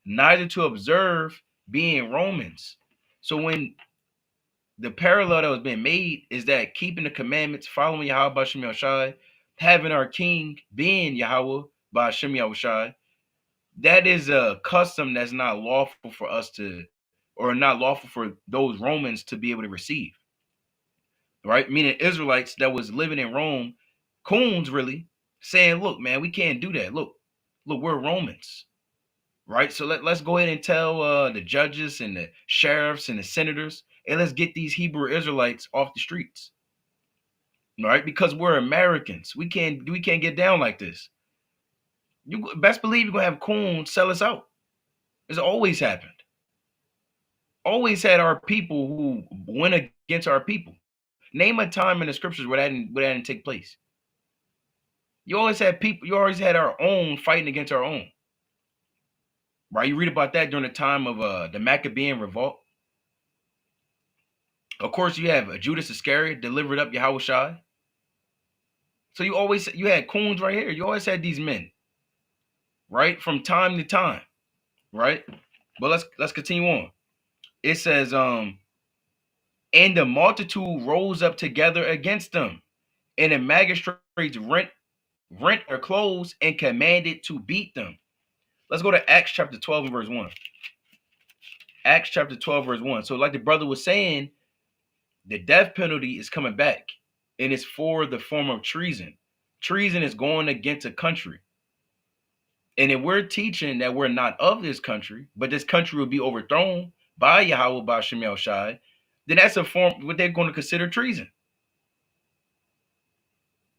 neither to observe, being Romans. So when the parallel that was being made is that keeping the commandments, following Yahweh B'Shem Yahushai, having our king being Yahweh B'Shem Yahushai, that is a custom that's not lawful for us to, or not lawful for those Romans to be able to receive, right? Meaning Israelites that was living in Rome, coons really, saying, look, man, we can't do that. Look, we're Romans, right? So let's go ahead and tell the judges and the sheriffs and the senators, and let's get these Hebrew Israelites off the streets, right? Because we're Americans. We can't get down like this. You best believe you're gonna have coons sell us out. It's always happened. Always had our people who went against our people. Name a time in the scriptures where that didn't take place. You always had people. You always had our own fighting against our own. Right? You read about that during the time of the Maccabean revolt. Of course, you have Judas Iscariot delivered up Yahushua. So you had coons right here. You always had these men, right? From time to time, right? But let's continue on. It says, and the multitude rose up together against them, and the magistrates rent their clothes and commanded to beat them. Let's go to Acts chapter 12 and verse 1. Acts chapter 12, verse 1. So, like the brother was saying, the death penalty is coming back, and it's for the form of treason. Treason is going against a country. And if we're teaching that we're not of this country, but this country will be overthrown by Yahweh B'Shem Yahushai, then that's a form what they're going to consider treason.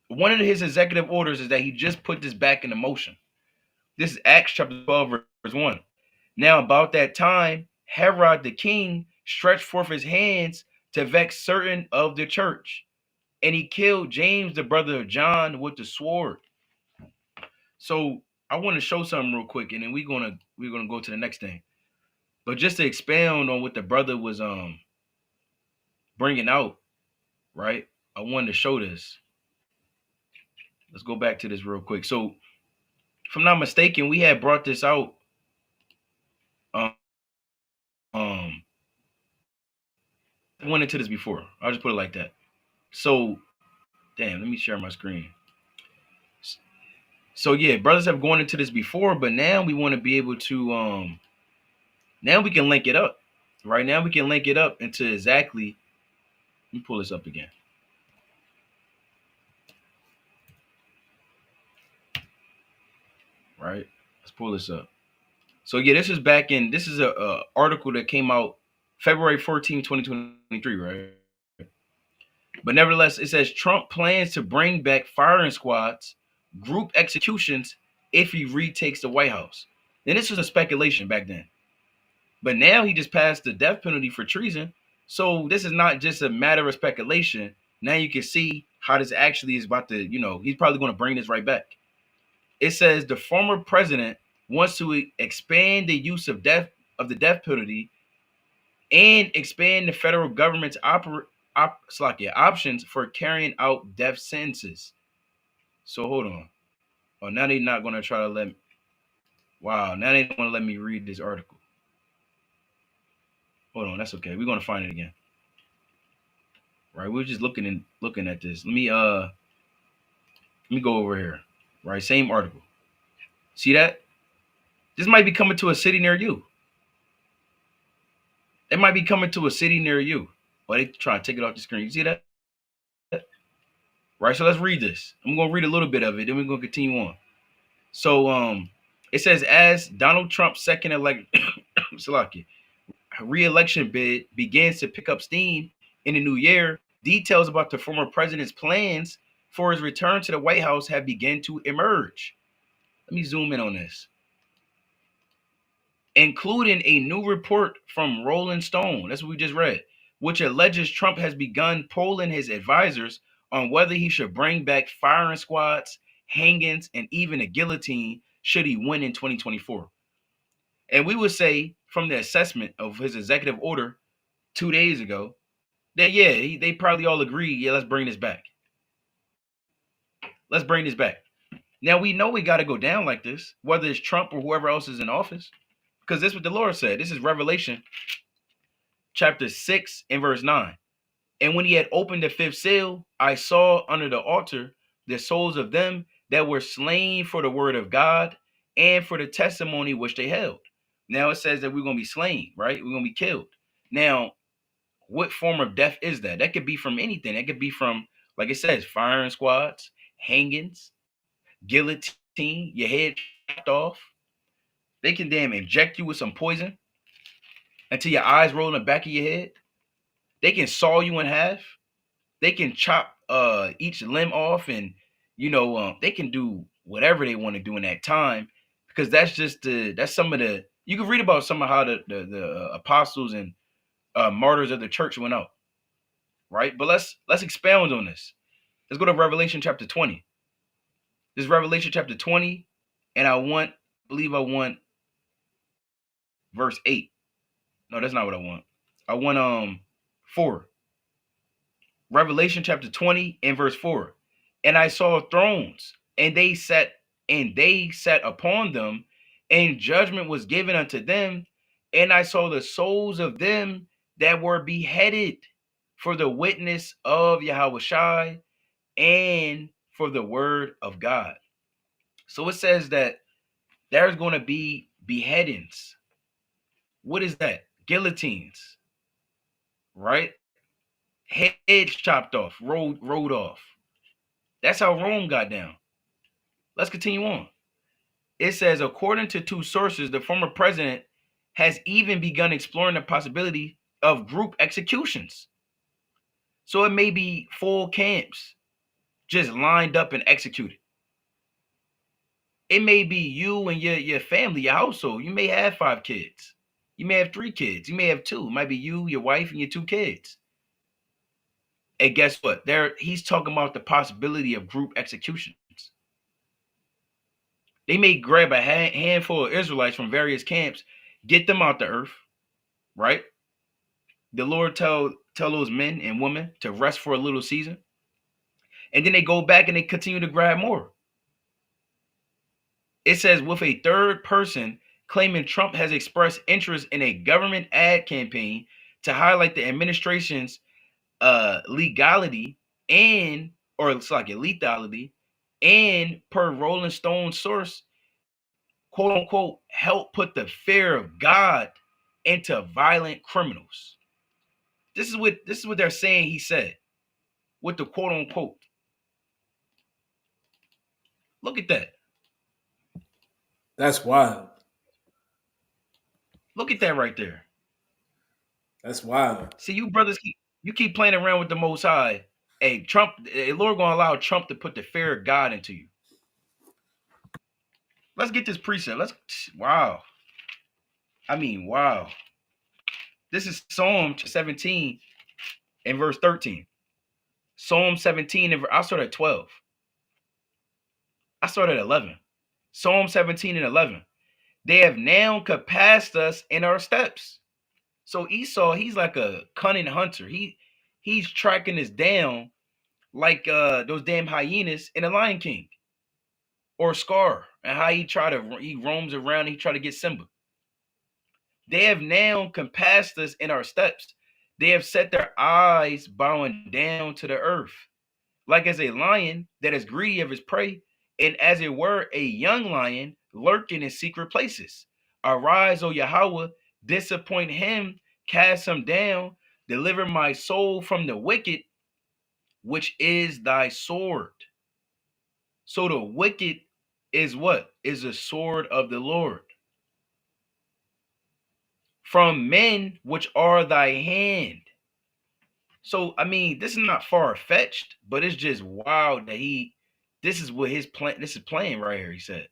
One of his executive orders is that he just put this back into motion. This is Acts chapter 12, verse 1. Now, about that time, Herod the king stretched forth his hands to vex certain of the church, and he killed James, the brother of John, with the sword. So I want to show something real quick, and then we're gonna go to the next thing. But just to expound on what the brother was bringing out, right? I wanted to show this. Let's go back to this real quick. So, if I'm not mistaken, we had brought this out went into this before. I'll just put it like that. So, damn, let me share my screen. So yeah, brothers have gone into this before, but now we want to be able to now we can link it up. Right now we can link it up into exactly. Let me pull this up again. Right, let's pull this up. So yeah, this is a article that came out February 14, 2023, right? But nevertheless, it says Trump plans to bring back firing squads, group executions if he retakes the White House. And this was a speculation back then. But now he just passed the death penalty for treason. So this is not just a matter of speculation. Now you can see how this actually is about to, he's probably going to bring this right back. It says the former president wants to expand the use of the death penalty and expand the federal government's options for carrying out death sentences. So hold on. Oh, now they're not going to try to let me. Wow, now they don't want to let me read this article. Hold on, that's okay. We're going to find it again. Right, we're just looking at this. Let me go over here. Right, same article. See that? This might be coming to a city near you. It might be coming to a city near you. But they try to take it off the screen. You see that? Right, so let's read this. I'm going to read a little bit of it, then we're going to continue on. So it says, as Donald Trump's second re-election bid begins to pick up steam in the new year, details about the former president's plans for his return to the White House have begun to emerge. Let me zoom in on this. Including a new report from Rolling Stone, that's what we just read, which alleges Trump has begun polling his advisors on whether he should bring back firing squads, hangings, and even a guillotine should he win in 2024. And we would say from the assessment of his executive order 2 days ago that, yeah, they probably all agree, yeah, let's bring this back. Let's bring this back. Now, we know we got to go down like this, whether it's Trump or whoever else is in office, because this is what the Lord said. This is Revelation chapter 6 and verse 9. And when he had opened the fifth seal, I saw under the altar the souls of them that were slain for the word of God and for the testimony which they held. Now it says that we're going to be slain, right? We're going to be killed. Now, what form of death is that? That could be from anything. That could be from, like it says, firing squads, hangings, guillotine, your head chopped off. They can damn inject you with some poison until your eyes roll in the back of your head. They can saw you in half. They can chop each limb off, and they can do whatever they want to do in that time, because that's some of the, you can read about some of how the apostles and martyrs of the church went out, right? But let's expound on this. Let's go to Revelation chapter 20. This is Revelation chapter 20, and I want verse 8. No, that's not what I want. I want 4. Revelation chapter 20 and verse 4. And I saw thrones, and they sat upon them, and judgment was given unto them. And I saw the souls of them that were beheaded for the witness of Yahushua and for the word of God. So it says that there's going to be beheadings. What is that? Guillotines, right? Heads chopped off, rolled off. That's how Rome got down. Let's continue on. It says, according to 2 sources, the former president has even begun exploring the possibility of group executions. So it may be full camps just lined up and executed. It may be you and your family, your household. You may have 5 kids. You may have 3 kids. You may have 2. It might be you, your wife, and your 2 kids. And guess what? He's talking about the possibility of group executions. They may grab a handful of Israelites from various camps, get them out the earth, right? The Lord tell those men and women to rest for a little season. And then they go back and they continue to grab more. It says, with a third person claiming Trump has expressed interest in a government ad campaign to highlight the administration's legality and or it's like lethality and per Rolling Stone source, quote unquote, help put the fear of God into violent criminals. This is what they're saying he said with the quote unquote. Look at that. That's wild. Look at that right there. That's wild. See, you brothers keep playing around with the Most High. Hey, Lord gonna allow Trump to put the fear of God into you. Let's get this precept. Wow. I mean, wow. This is Psalm 17 and verse 13. Psalm 17 and I started at 12. I started at 11. Psalm 17 and 11. They have now compassed us in our steps. So Esau, he's like a cunning hunter. He's tracking us down like those damn hyenas in the Lion King or Scar, and how he roams around. He try to get Simba. They have now compassed us in our steps. They have set their eyes bowing down to the earth, like as a lion that is greedy of his prey, and as it were a young lion lurking in secret places. Arise, O Yahweh, disappoint him, cast him down, deliver my soul from the wicked, which is thy sword. So the wicked is what? Is the sword of the Lord. From men which are thy hand. So, I mean, this is not far-fetched, but it's just wild that this is what his plan, this is playing right here, he said. It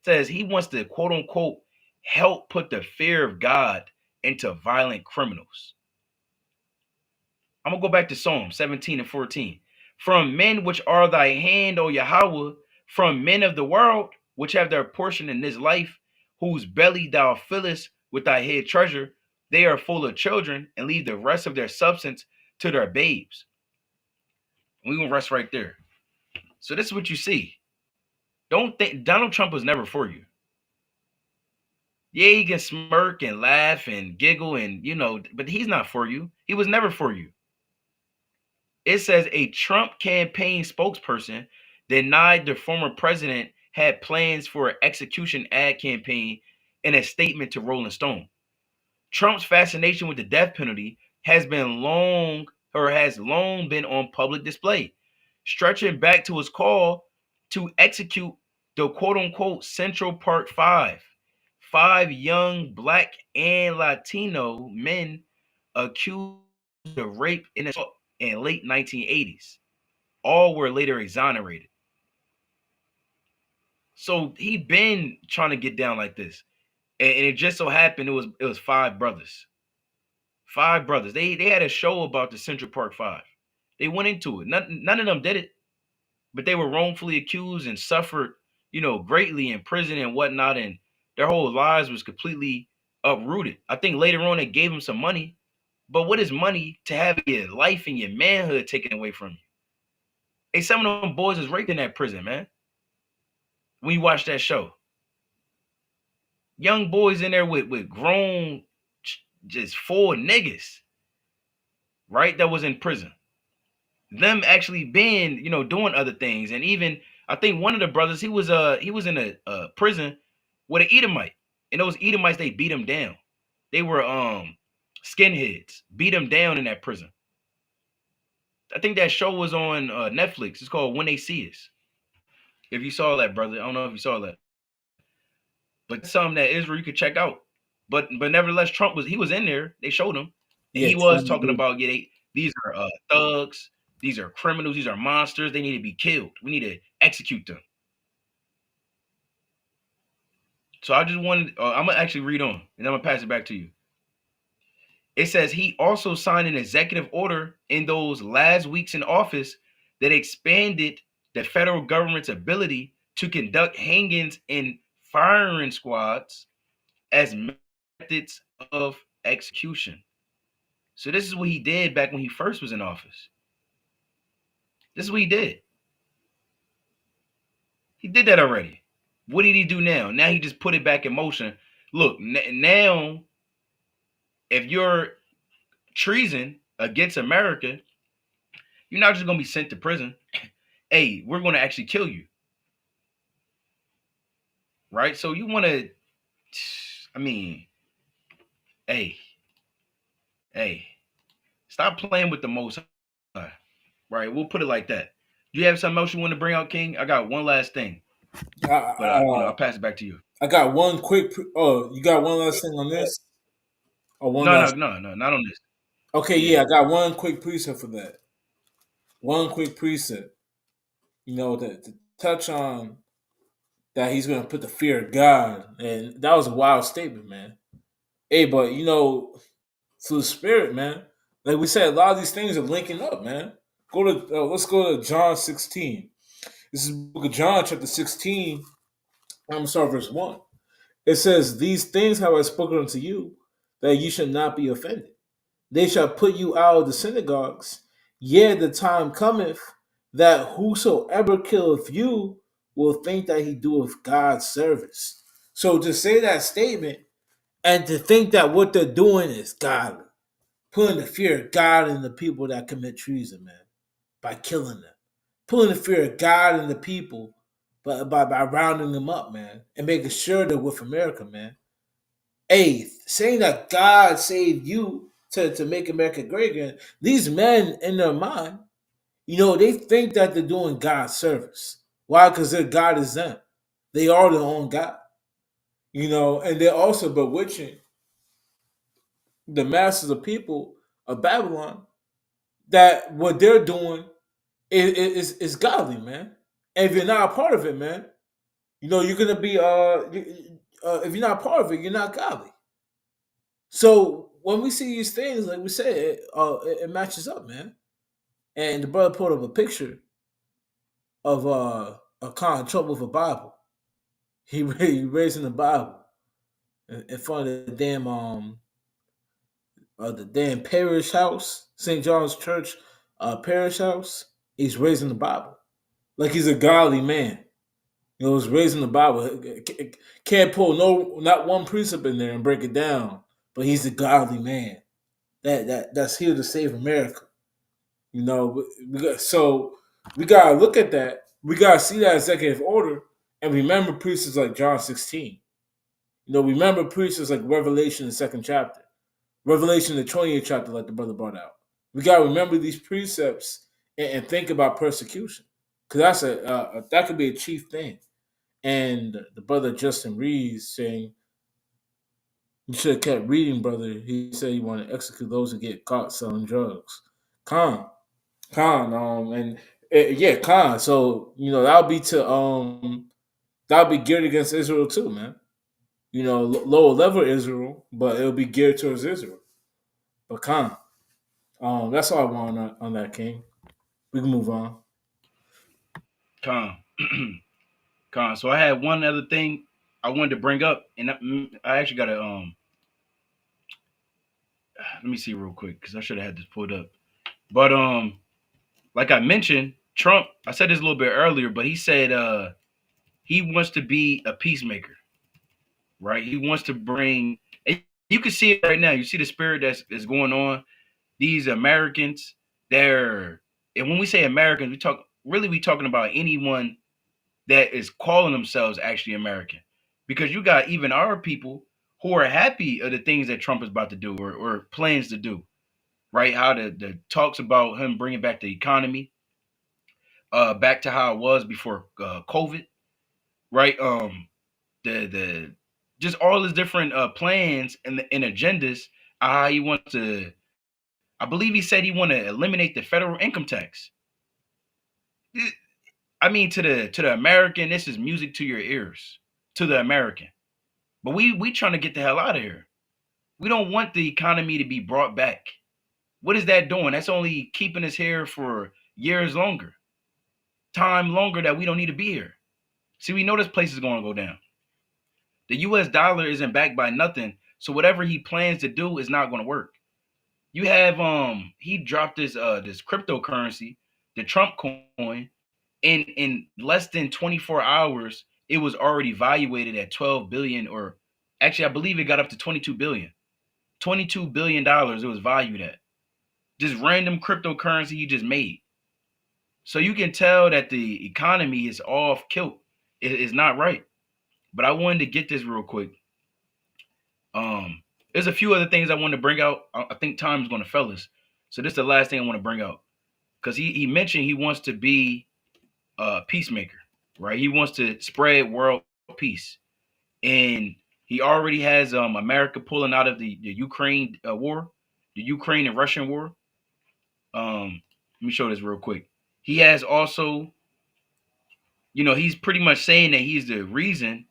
says he wants to, quote-unquote, help put the fear of God into violent criminals. I'm going to go back to Psalm 17 and 14. From men which are thy hand, O Yahweh, from men of the world, which have their portion in this life, whose belly thou fillest with thy hid treasure, they are full of children, and leave the rest of their substance to their babes. We're going to rest right there. So this is what you see. Don't think Donald Trump was never for you. Yeah, he can smirk and laugh and giggle and, but he's not for you. He was never for you. It says a Trump campaign spokesperson denied the former president had plans for an execution ad campaign in a statement to Rolling Stone. Trump's fascination with the death penalty has long been on public display, stretching back to his call to execute the quote-unquote Central Park Five. 5 young Black and Latino men accused of rape and assault in late 1980s. All were later exonerated. So he'd been trying to get down like this. And it just so happened it was 5 brothers. 5 brothers. They had a show about the Central Park Five. They went into it. None of them did it, but they were wrongfully accused and suffered, greatly in prison and whatnot, and their whole lives was completely uprooted. I think later on they gave them some money, but what is money to have your life and your manhood taken away from you? Hey, some of them boys was raped in that prison, man. When you watch that show, young boys in there with grown, just 4 niggas, right? That was in prison. Them actually being, doing other things, and even I think one of the brothers, he was in a prison with an Edomite, and those Edomites, they beat him down. They were skinheads, beat him down in that prison. I think that show was on Netflix. It's called When They See Us. If you saw that, brother, I don't know if you saw that, but something that Israel you could check out. But nevertheless, Trump was in there. They showed him, and he was talking about these are thugs, these are criminals, these are monsters. They need to be killed. We need to execute them. So I just wanted, I'm gonna actually read on, and I'm gonna pass it back to you. It says he also signed an executive order in those last weeks in office that expanded the federal government's ability to conduct hangings in firing squads as methods of execution. So this is what he did back when he first was in office. This is what he did. He did that already. What did he do now? Now he just put it back in motion. Look, now if you're treason against America, you're not just gonna be sent to prison. Hey, we're gonna actually kill you, right? So you want to, I mean, hey, hey, stop playing with the Most High, right? We'll put it like that. Do you have something else you want to bring out, King? I got one last thing, but I'll pass it back to you. I got one quick. Oh, you got one last thing on this? Or one No, no, last? no, no, not on this. Okay, Yeah, yeah, I got one quick precept for that. One quick precept. To touch on that he's going to put the fear of God, and that was a wild statement, man. Hey, but through the Spirit, man. Like we said, a lot of these things are linking up, man. Let's go to John 16. This is the book of John, chapter 16. I'm gonna start verse 1. It says, "These things have I spoken unto you, that you should not be offended. They shall put you out of the synagogues. Yea, the time cometh that whosoever killeth you will think that he doeth God's service." So to say that statement and to think that what they're doing is godly, putting the fear of God in the people that commit treason, man, by killing them, pulling the fear of God in the people by rounding them up, man, and making sure they're with America, man. Hey, saying that God saved you to make America great again, these men in their mind, they think that they're doing God's service. Why? Because their God is them. They are their own God, and they're also bewitching the masses of people of Babylon that what they're doing is godly, man. And if you're not a part of it, man, you're gonna be if you're not a part of it, you're not godly. So when we see these things, like we said, it matches up, man. And the brother put up a picture of a Con Trump with a Bible. He raising the Bible in front of the damn parish house, St. John's Church, parish house. He's raising the Bible like he's a godly man. He's raising the Bible. Can't pull not one precept in there and break it down. But he's a godly man that's here to save America. So we gotta look at that. We gotta see that executive order and remember precepts like John 16. Remember precepts like Revelation, the second chapter, Revelation, the 20th chapter, like the brother brought out. We gotta remember these precepts and think about persecution, because that could be a chief thing. And the brother Justin Reed saying, "You should have kept reading, brother." He said he wanted to execute those who get caught selling drugs. Con, and yeah, Con. So that'll be geared against Israel too, man. Lower level Israel, but it'll be geared towards Israel. But Con, that's all I want on that, King. We can move on. Con, con. So I had one other thing I wanted to bring up, and I actually got to let me see real quick because I should have had this pulled up. But like I mentioned, Trump. I said this a little bit earlier, but he said he wants to be a peacemaker, right? He wants to bring. And you can see it right now. You see the spirit that's going on. These Americans, and when we say Americans, we talking about anyone that is calling themselves actually American, because you got even our people who are happy of the things that Trump is about to do or plans to do, right? How the talks about him bringing back the economy, back to how it was before COVID, right? The just all his different plans and agendas. How he wants to. I believe he said he want to eliminate the federal income tax. I mean, to the American, this is music to your ears. To the American, but we trying to get the hell out of here. We don't want the economy to be brought back. What is that doing? That's only keeping us here for years longer, time longer that we don't need to be here. See, we know this place is going to go down. The U.S. dollar isn't backed by nothing, so whatever he plans to do is not going to work. You have he dropped this cryptocurrency, the Trump coin, in less than 24 hours. It was already valuated at 12 billion, or actually I believe it got up to 22 billion. $22 billion it was valued at. just random cryptocurrency you just made. So you can tell that the economy is off kilt. It's not right. But I wanted to get this real quick. There's a few other things I want to bring out. I think time's going to fellas. So this is the last thing I want to bring out. Because he mentioned he wants to be a peacemaker, right? He wants to spread world peace. And he already has America pulling out of the Ukraine war, the Ukraine and Russian war. Let me show this real quick. He has also, he's pretty much saying that he's the reason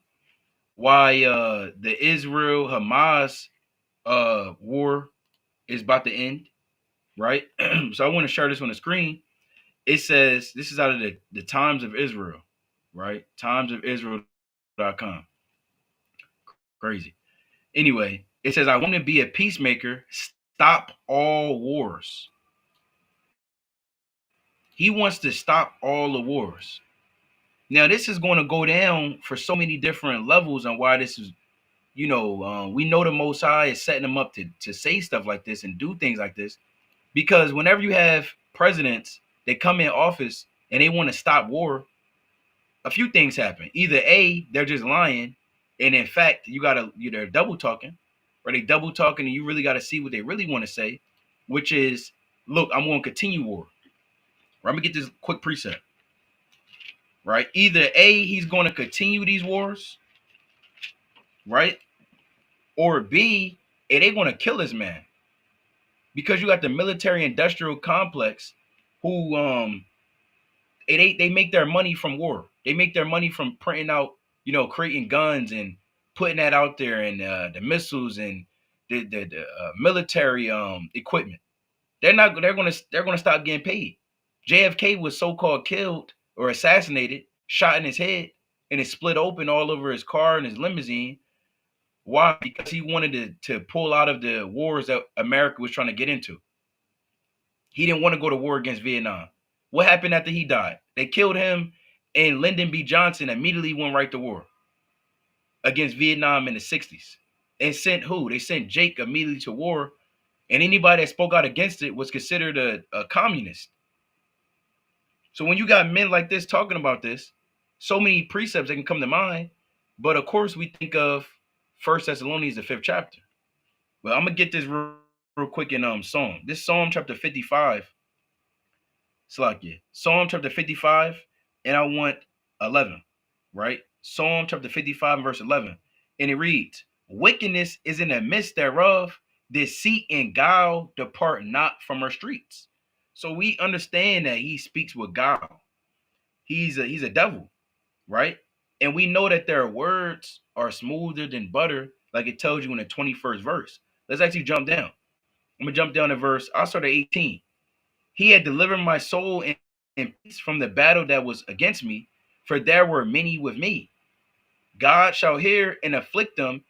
why the Israel Hamas war is about to end, right? So I want to share this on the screen. It says, this is out of the Times of Israel, right? Timesofisrael.com. Crazy. Anyway, it says, I want to be a peacemaker, stop all wars. He wants to stop all the wars. Now, this is going to go down for so many different levels on why this is, we know the Most High is setting them up to say stuff like this and do things like this. Because whenever you have presidents, they come in office and they want to stop war, a few things happen. Either A, they're just lying, and in fact, they're double talking, or they double talking and you really got to see what they really want to say, which is, look, I'm going to continue war. Right, I'm going to get this quick precept. Right? Either A, he's going to continue these wars, right? Or B, they're going to kill this man. Because you got the military industrial complex who they make their money from war. They make their money from printing out, creating guns and putting that out there, and the missiles and the military equipment. They're going to stop getting paid. JFK was so-called killed or assassinated, shot in his head, and it split open all over his car and his limousine. Why? Because he wanted to pull out of the wars that America was trying to get into. He didn't want to go to war against Vietnam. What happened after he died? They killed him, and Lyndon B. Johnson immediately went right to war against Vietnam in the 60s. And sent who? They sent Jake immediately to war, and anybody that spoke out against it was considered a communist. So when you got men like this talking about this, so many precepts that can come to mind. But of course, we think of 1 Thessalonians, the 5th chapter. Well, I'm going to get this real quick in Psalm. This Psalm chapter 55. Psalm chapter 55, and I want 11, right? Psalm chapter 55 and verse 11. And it reads, wickedness is in the midst thereof, deceit and guile depart not from her streets. So we understand that he speaks with guile. He's a devil, right? And we know that their words are smoother than butter, like it tells you in the 21st verse. Let's actually jump down. I'm going to jump down to verse, I'll start at 18. He had delivered my soul in peace from the battle that was against me, for there were many with me. God shall hear and afflict them,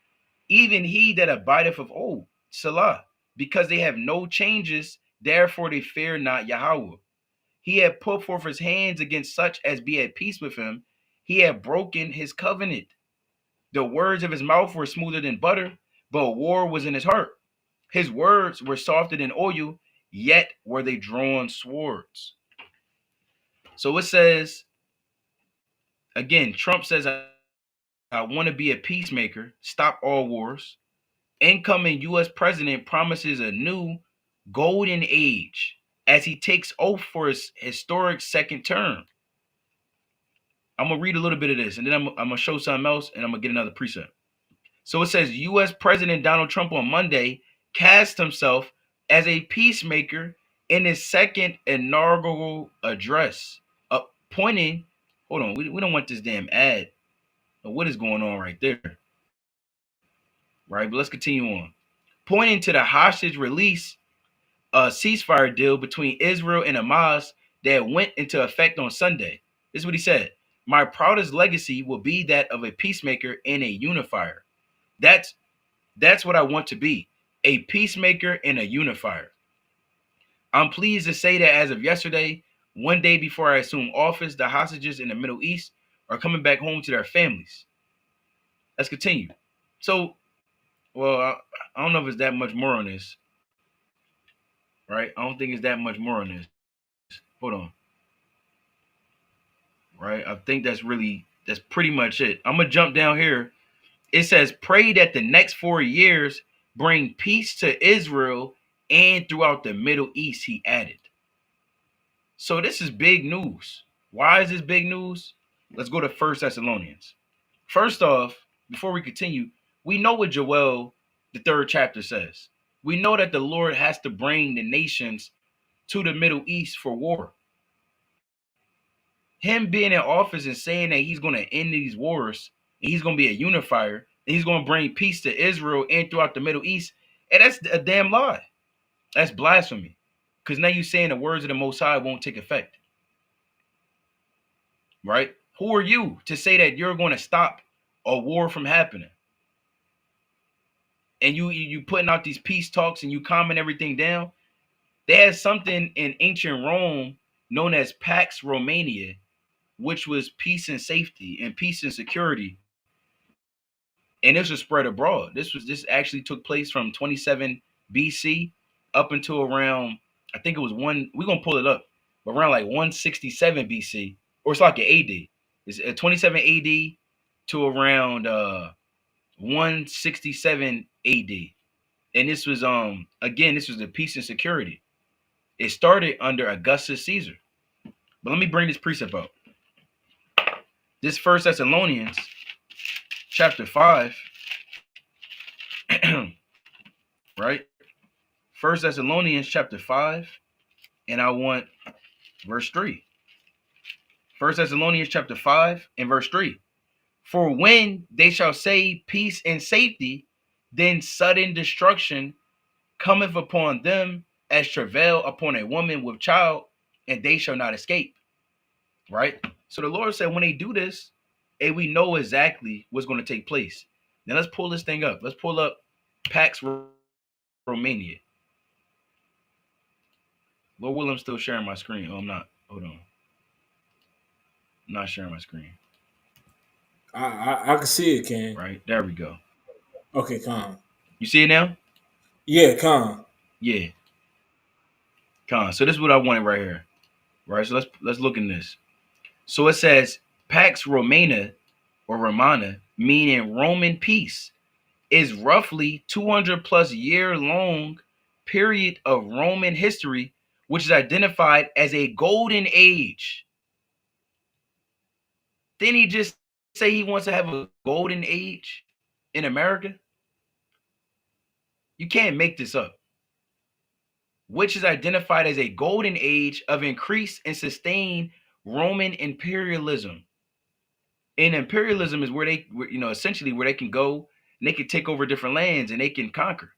even he that abideth of old, Salah, because they have no changes, therefore they fear not Yahweh. He had put forth his hands against such as be at peace with him. He had broken his covenant. The words of his mouth were smoother than butter, but war was in his heart. His words were softer than oil, yet were they drawn swords. So it says, again, Trump says, I want to be a peacemaker, stop all wars. Incoming U.S. president promises a new golden age as he takes oath for his historic second term. I'm going to read a little bit of this, and then I'm going to show something else, and I'm going to get another precept. So it says, U.S. President Donald Trump on Monday cast himself as a peacemaker in his second inaugural address, pointing, hold on, we don't want this damn ad. What is going on right there? Right, but let's continue on. Pointing to the hostage release ceasefire deal between Israel and Hamas that went into effect on Sunday. This is what he said. My proudest legacy will be that of a peacemaker and a unifier. That's what I want to be, a peacemaker and a unifier. I'm pleased to say that as of yesterday, one day before I assume office, the hostages in the Middle East are coming back home to their families. Let's continue. So, well, I don't know if it's that much more on this. right? I don't think it's that much more on this. Hold on. Right? I think that's pretty much it. I'm gonna jump down here. It says, pray that the next 4 years bring peace to Israel and throughout the Middle East, he added. So this is big news. Why is this big news? Let's go to First Thessalonians. First off, before we continue, we know what Joel, the 3rd chapter, says. We know that the Lord has to bring the nations to the Middle East for war. Him being in office and saying that he's going to end these wars, and he's going to be a unifier, and he's going to bring peace to Israel and throughout the Middle East, and that's a damn lie. That's blasphemy. Because now you're saying the words of the Most High won't take effect. Right? Who are you to say that you're going to stop a war from happening? And you putting out these peace talks and you calming everything down? They had something in ancient Rome known as Pax Romania, which was peace and safety and peace and security. And this was spread abroad. This actually took place from 27 BC up until around, I think it was we're gonna pull it up, but around like 167 BC, or it's like an AD. It's 27 AD to around 167 AD. And this was again, this was the peace and security. It started under Augustus Caesar. But let me bring this precept up. This First Thessalonians chapter 5, right? First Thessalonians chapter 5, and I want verse 3. First Thessalonians chapter 5 and verse 3. For when they shall say peace and safety, then sudden destruction cometh upon them as travail upon a woman with child, and they shall not escape. Right? So the Lord said when they do this, and we know exactly what's going to take place. Now let's pull this thing up. Let's pull up Pax Romania. Lord Will, I'm still sharing my screen. Oh, I'm not. Hold on. I'm not sharing my screen. I can see it, Ken. Right? There we go. Okay, calm. You see it now? Yeah, calm. Yeah. So this is what I wanted right here. Right? So let's look in this. So it says Pax Romana or Romana, meaning Roman peace, is roughly 200 plus year long period of Roman history, which is identified as a golden age. Didn't he just say he wants to have a golden age in America? You can't make this up. Which is identified as a golden age of increased and sustained Roman imperialism. And imperialism is where they, essentially where they can go and they can take over different lands and they can conquer.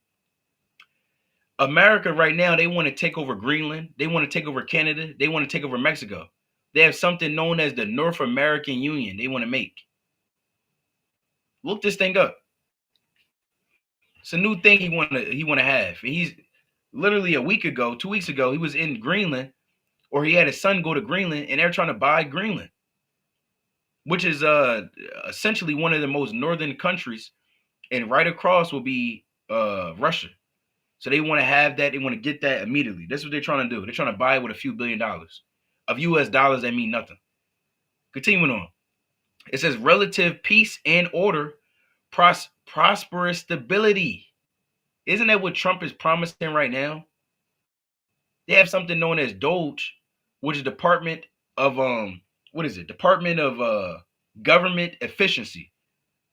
America right now, they want to take over Greenland. They want to take over Canada. They want to take over Mexico. They have something known as the North American Union they want to make. Look this thing up. It's a new thing he want to have. And he's literally a week ago, 2 weeks ago, he was in Greenland, or he had his son go to Greenland, and they're trying to buy Greenland, which is essentially one of the most northern countries, and right across will be Russia. So they want to have that. They want to get that immediately. That's what they're trying to do. They're trying to buy it with a few $1 billion. Of US dollars that mean nothing. Continuing on. It says relative peace and order, prosperous stability. Isn't that what Trump is promising right now? They have something known as Doge, which is Department of Department of Government Efficiency,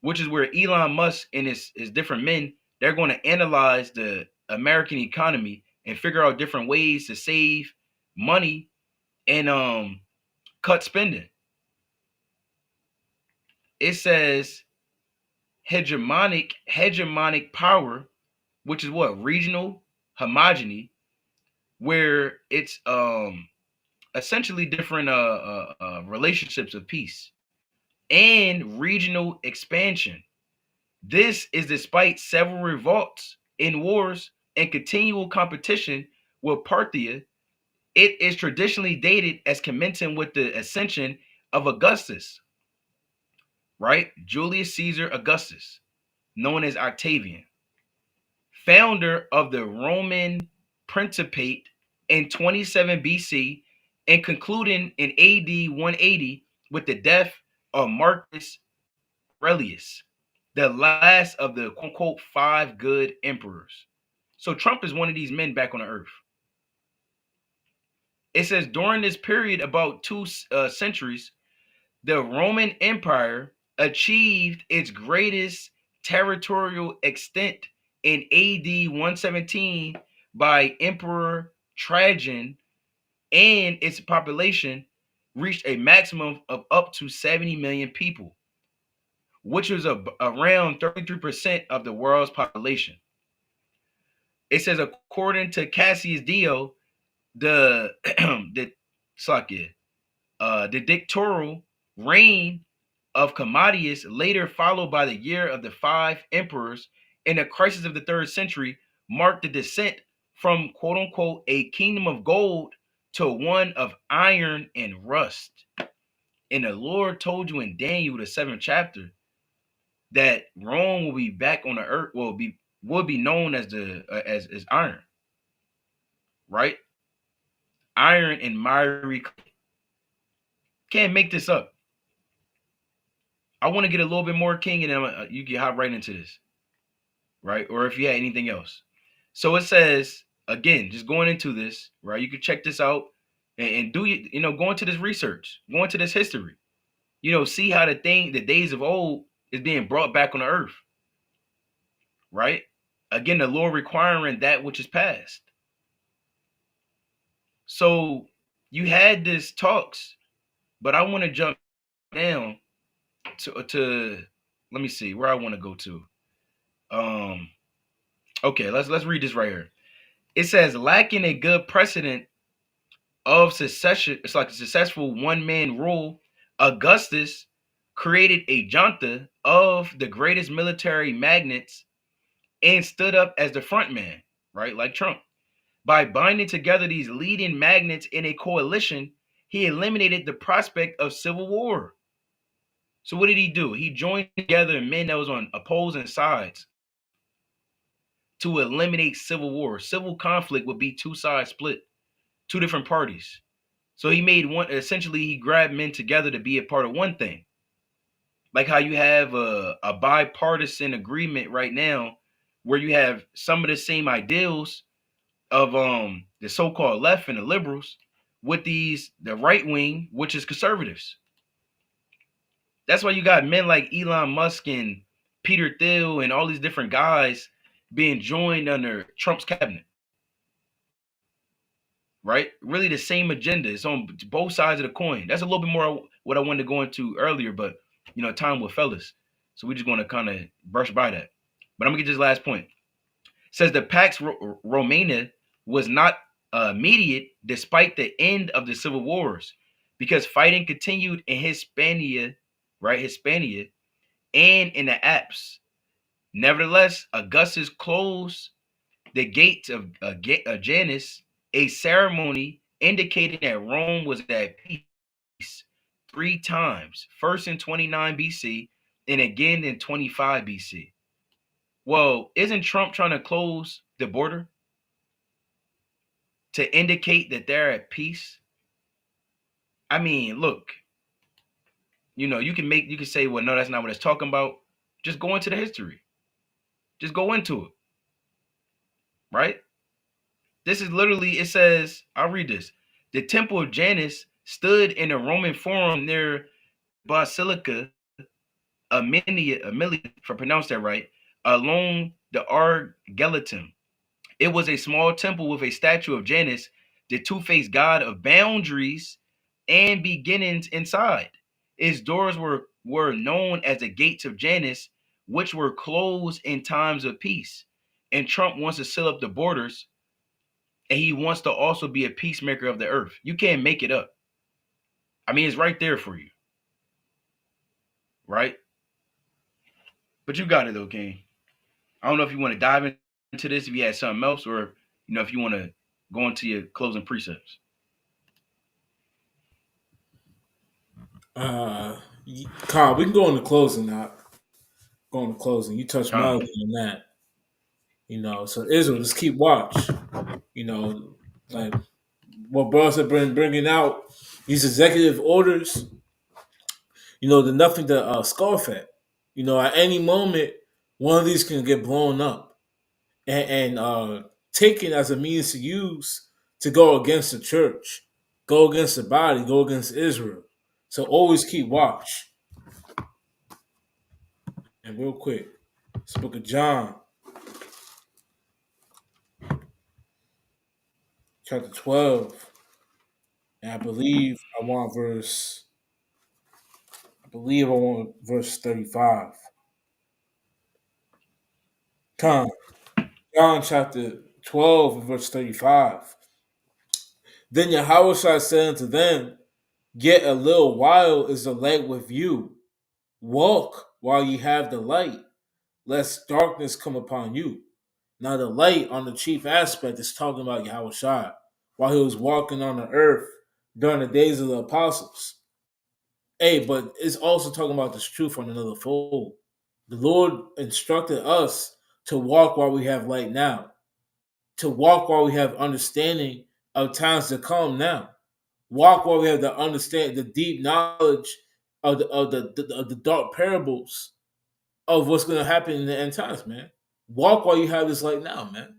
which is where Elon Musk and his different men, they're going to analyze the American economy and figure out different ways to save money and cut spending. It says hegemonic power, which is what? Regional homogeny, where it's essentially different relationships of peace and regional expansion. This is despite several revolts in wars and continual competition with Parthia. It is traditionally dated as commencing with the ascension of Augustus, right? Julius Caesar Augustus, known as Octavian, founder of the Roman Principate in 27 BC and concluding in AD 180 with the death of Marcus Aurelius, the last of the quote unquote five good emperors. So Trump is one of these men back on the earth. It says during this period, about two centuries, the Roman Empire achieved its greatest territorial extent in AD 117 by Emperor Trajan, and its population reached a maximum of up to 70 million people, which was around 33% of the world's population. It says, according to Cassius Dio, the the dictatorial reign of Commodius, later followed by the year of the five emperors in the crisis of the 3rd century, marked the descent from quote unquote a kingdom of gold to one of iron and rust. And the Lord told you in Daniel, the 7th chapter, that Rome will be back on the earth, will be known as the as iron, right? Iron and miry clay. Can't make this up. I want to get a little bit more, King, and then you can hop right into this, right? Or if you had anything else. So it says, again, just going into this, right? You can check this out and do go into this research, go into this history, see how the days of old is being brought back on the earth, right? Again, the Lord requiring that which is past. So you had this talks, but I want to jump down to let me see where I want to go to. Okay, let's read this right here. It says, lacking a good precedent of succession, it's like a successful one-man rule, Augustus created a junta of the greatest military magnates and stood up as the front man, right? Like Trump. By binding together these leading magnates in a coalition, he eliminated the prospect of civil war. So what did he do? He joined together men that was on opposing sides to eliminate civil war. Civil conflict would be two sides split, two different parties. So he made one, essentially he grabbed men together to be a part of one thing. Like how you have a bipartisan agreement right now where you have some of the same ideals of the so-called left and the liberals with the right wing, which is conservatives. That's why you got men like Elon Musk and Peter Thiel and all these different guys being joined under Trump's cabinet. Right? Really the same agenda. It's on both sides of the coin. That's a little bit more what I wanted to go into earlier, but time with fellas. So we're just going to kind of brush by that. But I'm going to get this last point. It says the Pax Romana was not immediate despite the end of the civil wars, because fighting continued in Hispania, right? Hispania and in the Alps. Nevertheless, Augustus closed the gates of Janus, a ceremony indicating that Rome was at peace 3 times, first in 29 BC and again in 25 BC. Well, isn't Trump trying to close the border to indicate that they're at peace? I mean, look, you can say, well, no, that's not what it's talking about. Just go into the history. Just go into it. Right? This is literally, it says, I'll read this. The temple of Janus stood in a Roman forum near Basilica Aemilia, if I pronounced that right, along the Argelitum. It was a small temple with a statue of Janus, the two-faced god of boundaries and beginnings inside. Its doors were known as the gates of Janus, which were closed in times of peace. And Trump wants to seal up the borders, and he wants to also be a peacemaker of the earth. You can't make it up. I mean, it's right there for you. Right? But you got it though, King. I don't know if you want to dive into this, if you had something else, or if you want to go into your closing precepts. Carl, we can go into closing now. Go into closing. You touched mildly on that. So Israel, just keep watch. You know, like what brothers have been bringing out these executive orders. You know, they're nothing to scoff at. You know, at any moment, one of these can get blown up and taken as a means to use to go against the church, go against the body, go against Israel. So always keep watch. And real quick, it's the book of John, chapter 12. And I believe I want verse 35. Come, John chapter 12 and verse 35. Then Yahushua said unto them, Yet a little while is the light with you. Walk while ye have the light, lest darkness come upon you. Now the light on the chief aspect is talking about Yahushua while he was walking on the earth during the days of the apostles. Hey, but it's also talking about this truth on another fold. The Lord instructed us to walk while we have light now, to walk while we have understanding of times to come now. Walk while we have the understand the deep knowledge of the dark parables of what's going to happen in the end times, man. Walk while you have this light now, man.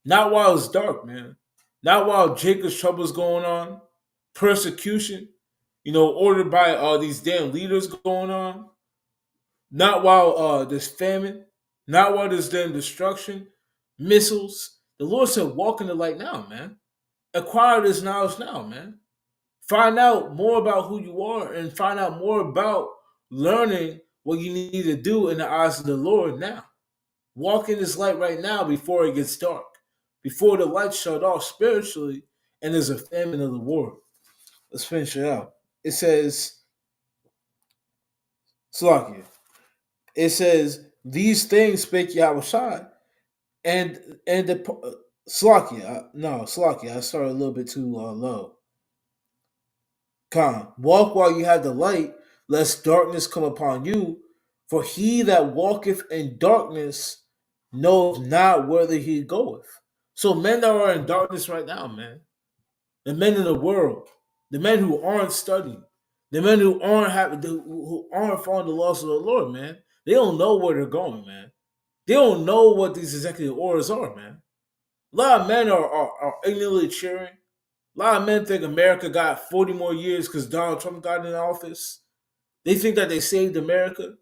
Not while it's dark, man. Not while Jacob's trouble's going on, persecution, ordered by these damn leaders going on. Not while there's famine. Not while there's damn destruction, missiles. The Lord said, walk in the light now, man. Acquire this knowledge now, man. Find out more about who you are and find out more about learning what you need to do in the eyes of the Lord now. Walk in this light right now before it gets dark, before the lights shut off spiritually and there's a famine of the world. Let's finish it out. It says, Salakia. It says, these things spake Yahushua and the Salakia. I started a little bit too low. Come, walk while you have the light, lest darkness come upon you. For he that walketh in darkness knows not whither he goeth. So men that are in darkness right now, man, the men in the world, the men who aren't studying, the men who aren't following the laws of the Lord, man, they don't know where they're going, man. They don't know what these executive orders are, man. A lot of men are ignorantly cheering. A lot of men think America got 40 more years because Donald Trump got in office. They think that they saved America.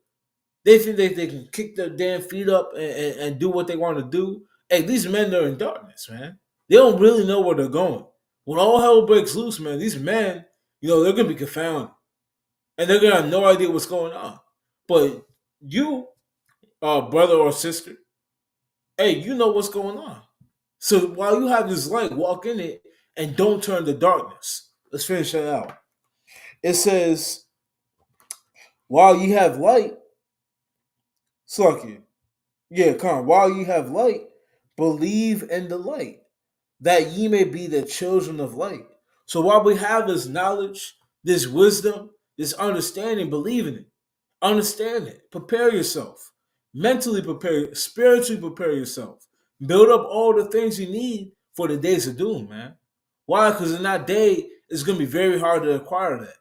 They think they can kick their damn feet up and do what they want to do. Hey, these men are in darkness, man. They don't really know where they're going. When all hell breaks loose, man, these men, they're going to be confounded. And they're going to have no idea what's going on. But you, brother or sister, hey, you know what's going on. So while you have this light, walk in it and don't turn to darkness. Let's finish that out. It says, while you have light, Slucky. Yeah, come on. While you have light, believe in the light, that ye may be the children of light. So while we have this knowledge, this wisdom, this understanding, believe in it. Understand it. Prepare yourself. Mentally prepare, spiritually prepare yourself. Build up all the things you need for the days of doom, man. Why? Because in that day, it's going to be very hard to acquire that.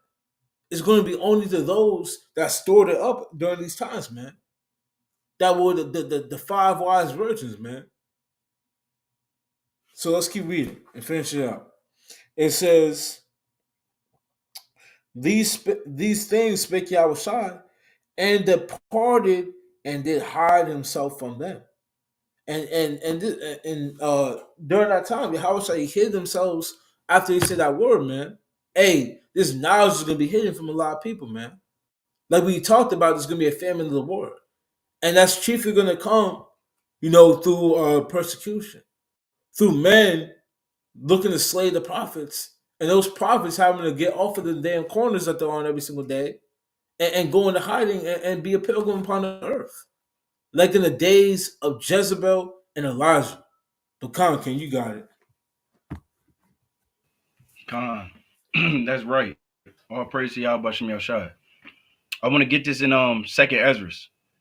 It's going to be only to those that stored it up during these times, man. That were the five wise virgins, man. So let's keep reading and finish it out. It says, these things spake Yahushua and departed and did hide himself from them. And during that time, Yahushua hid themselves after he said that word, man. Hey, this knowledge is going to be hidden from a lot of people, man. Like we talked about, there's going to be a famine of the world. And that's chiefly going to come, through persecution, through men looking to slay the prophets, and those prophets having to get off of the damn corners that they're on every single day and go into hiding and be a pilgrim upon the earth. Like in the days of Jezebel and Elijah. But Khan, you got it. Khan. That's right. All praise to Yahweh Bashem Yahushua. I want to get this in Second Ezra,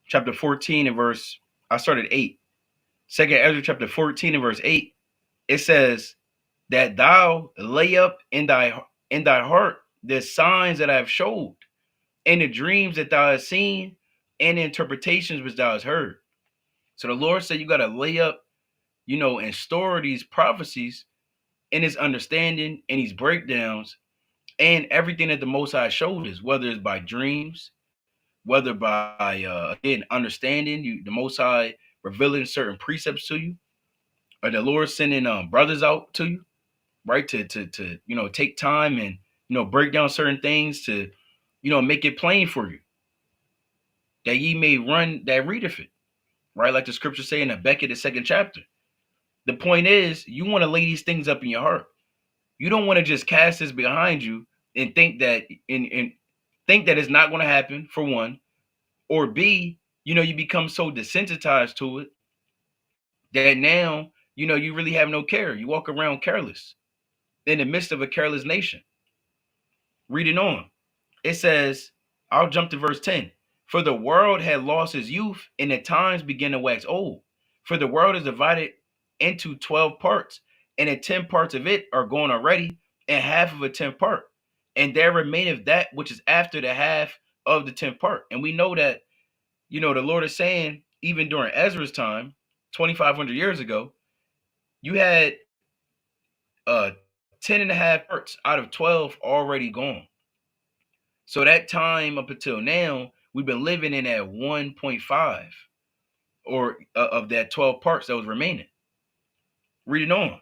chapter 14 and verse. I started 8. Second Ezra chapter 14 and verse 8. It says that thou lay up in thy heart the signs that I have showed, and the dreams that thou hast seen, and the interpretations which thou hast heard. So the Lord said you got to lay up, and store these prophecies in his understanding and these breakdowns and everything that the Most High showed us, whether it's by dreams, whether by again understanding you, the Most High revealing certain precepts to you, or the Lord sending brothers out to you, right? To take time and break down certain things to make it plain for you, that ye may run that readeth it, right? Like the scripture say in Habakkuk, the 2nd chapter. The point is, you want to lay these things up in your heart. You don't want to just cast this behind you and think that it's not going to happen, for one, or B, you become so desensitized to it that now you really have no care. You walk around careless in the midst of a careless nation. Reading on, it says, I'll jump to verse 10. For the world had lost his youth, and the times begin to wax old. For the world is divided into 12 parts, and the 10 parts of it are gone already, and half of a 10th part. And there remaineth that which is after the half of the 10th part. And we know that, the Lord is saying, even during Ezra's time, 2,500 years ago, you had 10 and a half parts out of 12 already gone. So that time up until now, we've been living in that 1.5 or of that 12 parts that was remaining. Reading on.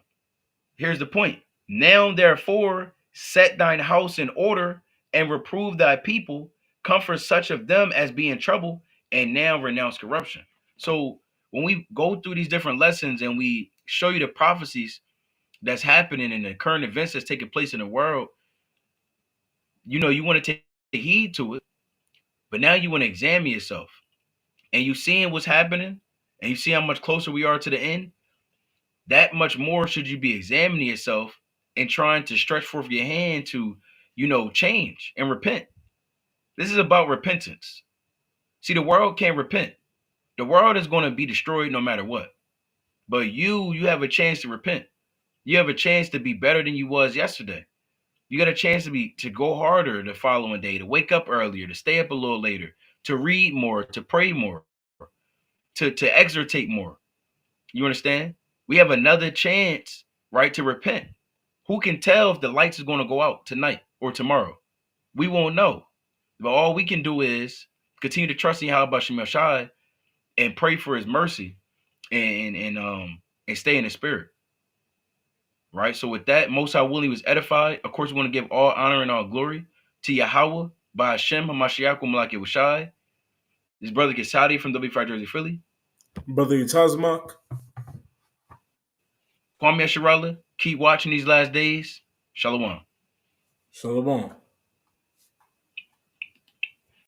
Here's the point. Now, therefore, set thine house in order and reprove thy people, comfort such of them as be in trouble, and now renounce corruption. So when we go through these different lessons and we show you the prophecies that's happening and the current events that's taking place in the world, you want to take heed to it, but now you want to examine yourself. And you seeing what's happening, and you see how much closer we are to the end, that much more should you be examining yourself and trying to stretch forth your hand to, change and repent. This is about repentance. See, the world can't repent. The world is going to be destroyed no matter what. But you have a chance to repent. You have a chance to be better than you was yesterday. You got a chance to go harder the following day, to wake up earlier, to stay up a little later, to read more, to pray more, to exhortate more. You understand? We have another chance, right, to repent. Who can tell if the lights is going to go out tonight or tomorrow? We won't know. But all we can do is continue to trust in Yahweh Shem Shai and pray for his mercy and stay in the spirit. Right? So with that, Most High Willie was edified. Of course, we want to give all honor and all glory to Yahweh by Hashem HaMashiach Malaki Washai. His brother Kesadi from W5 Jersey, Philly. Brother Yatazmak. Kwame Asharala, keep watching these last days. Shalom. Shalom.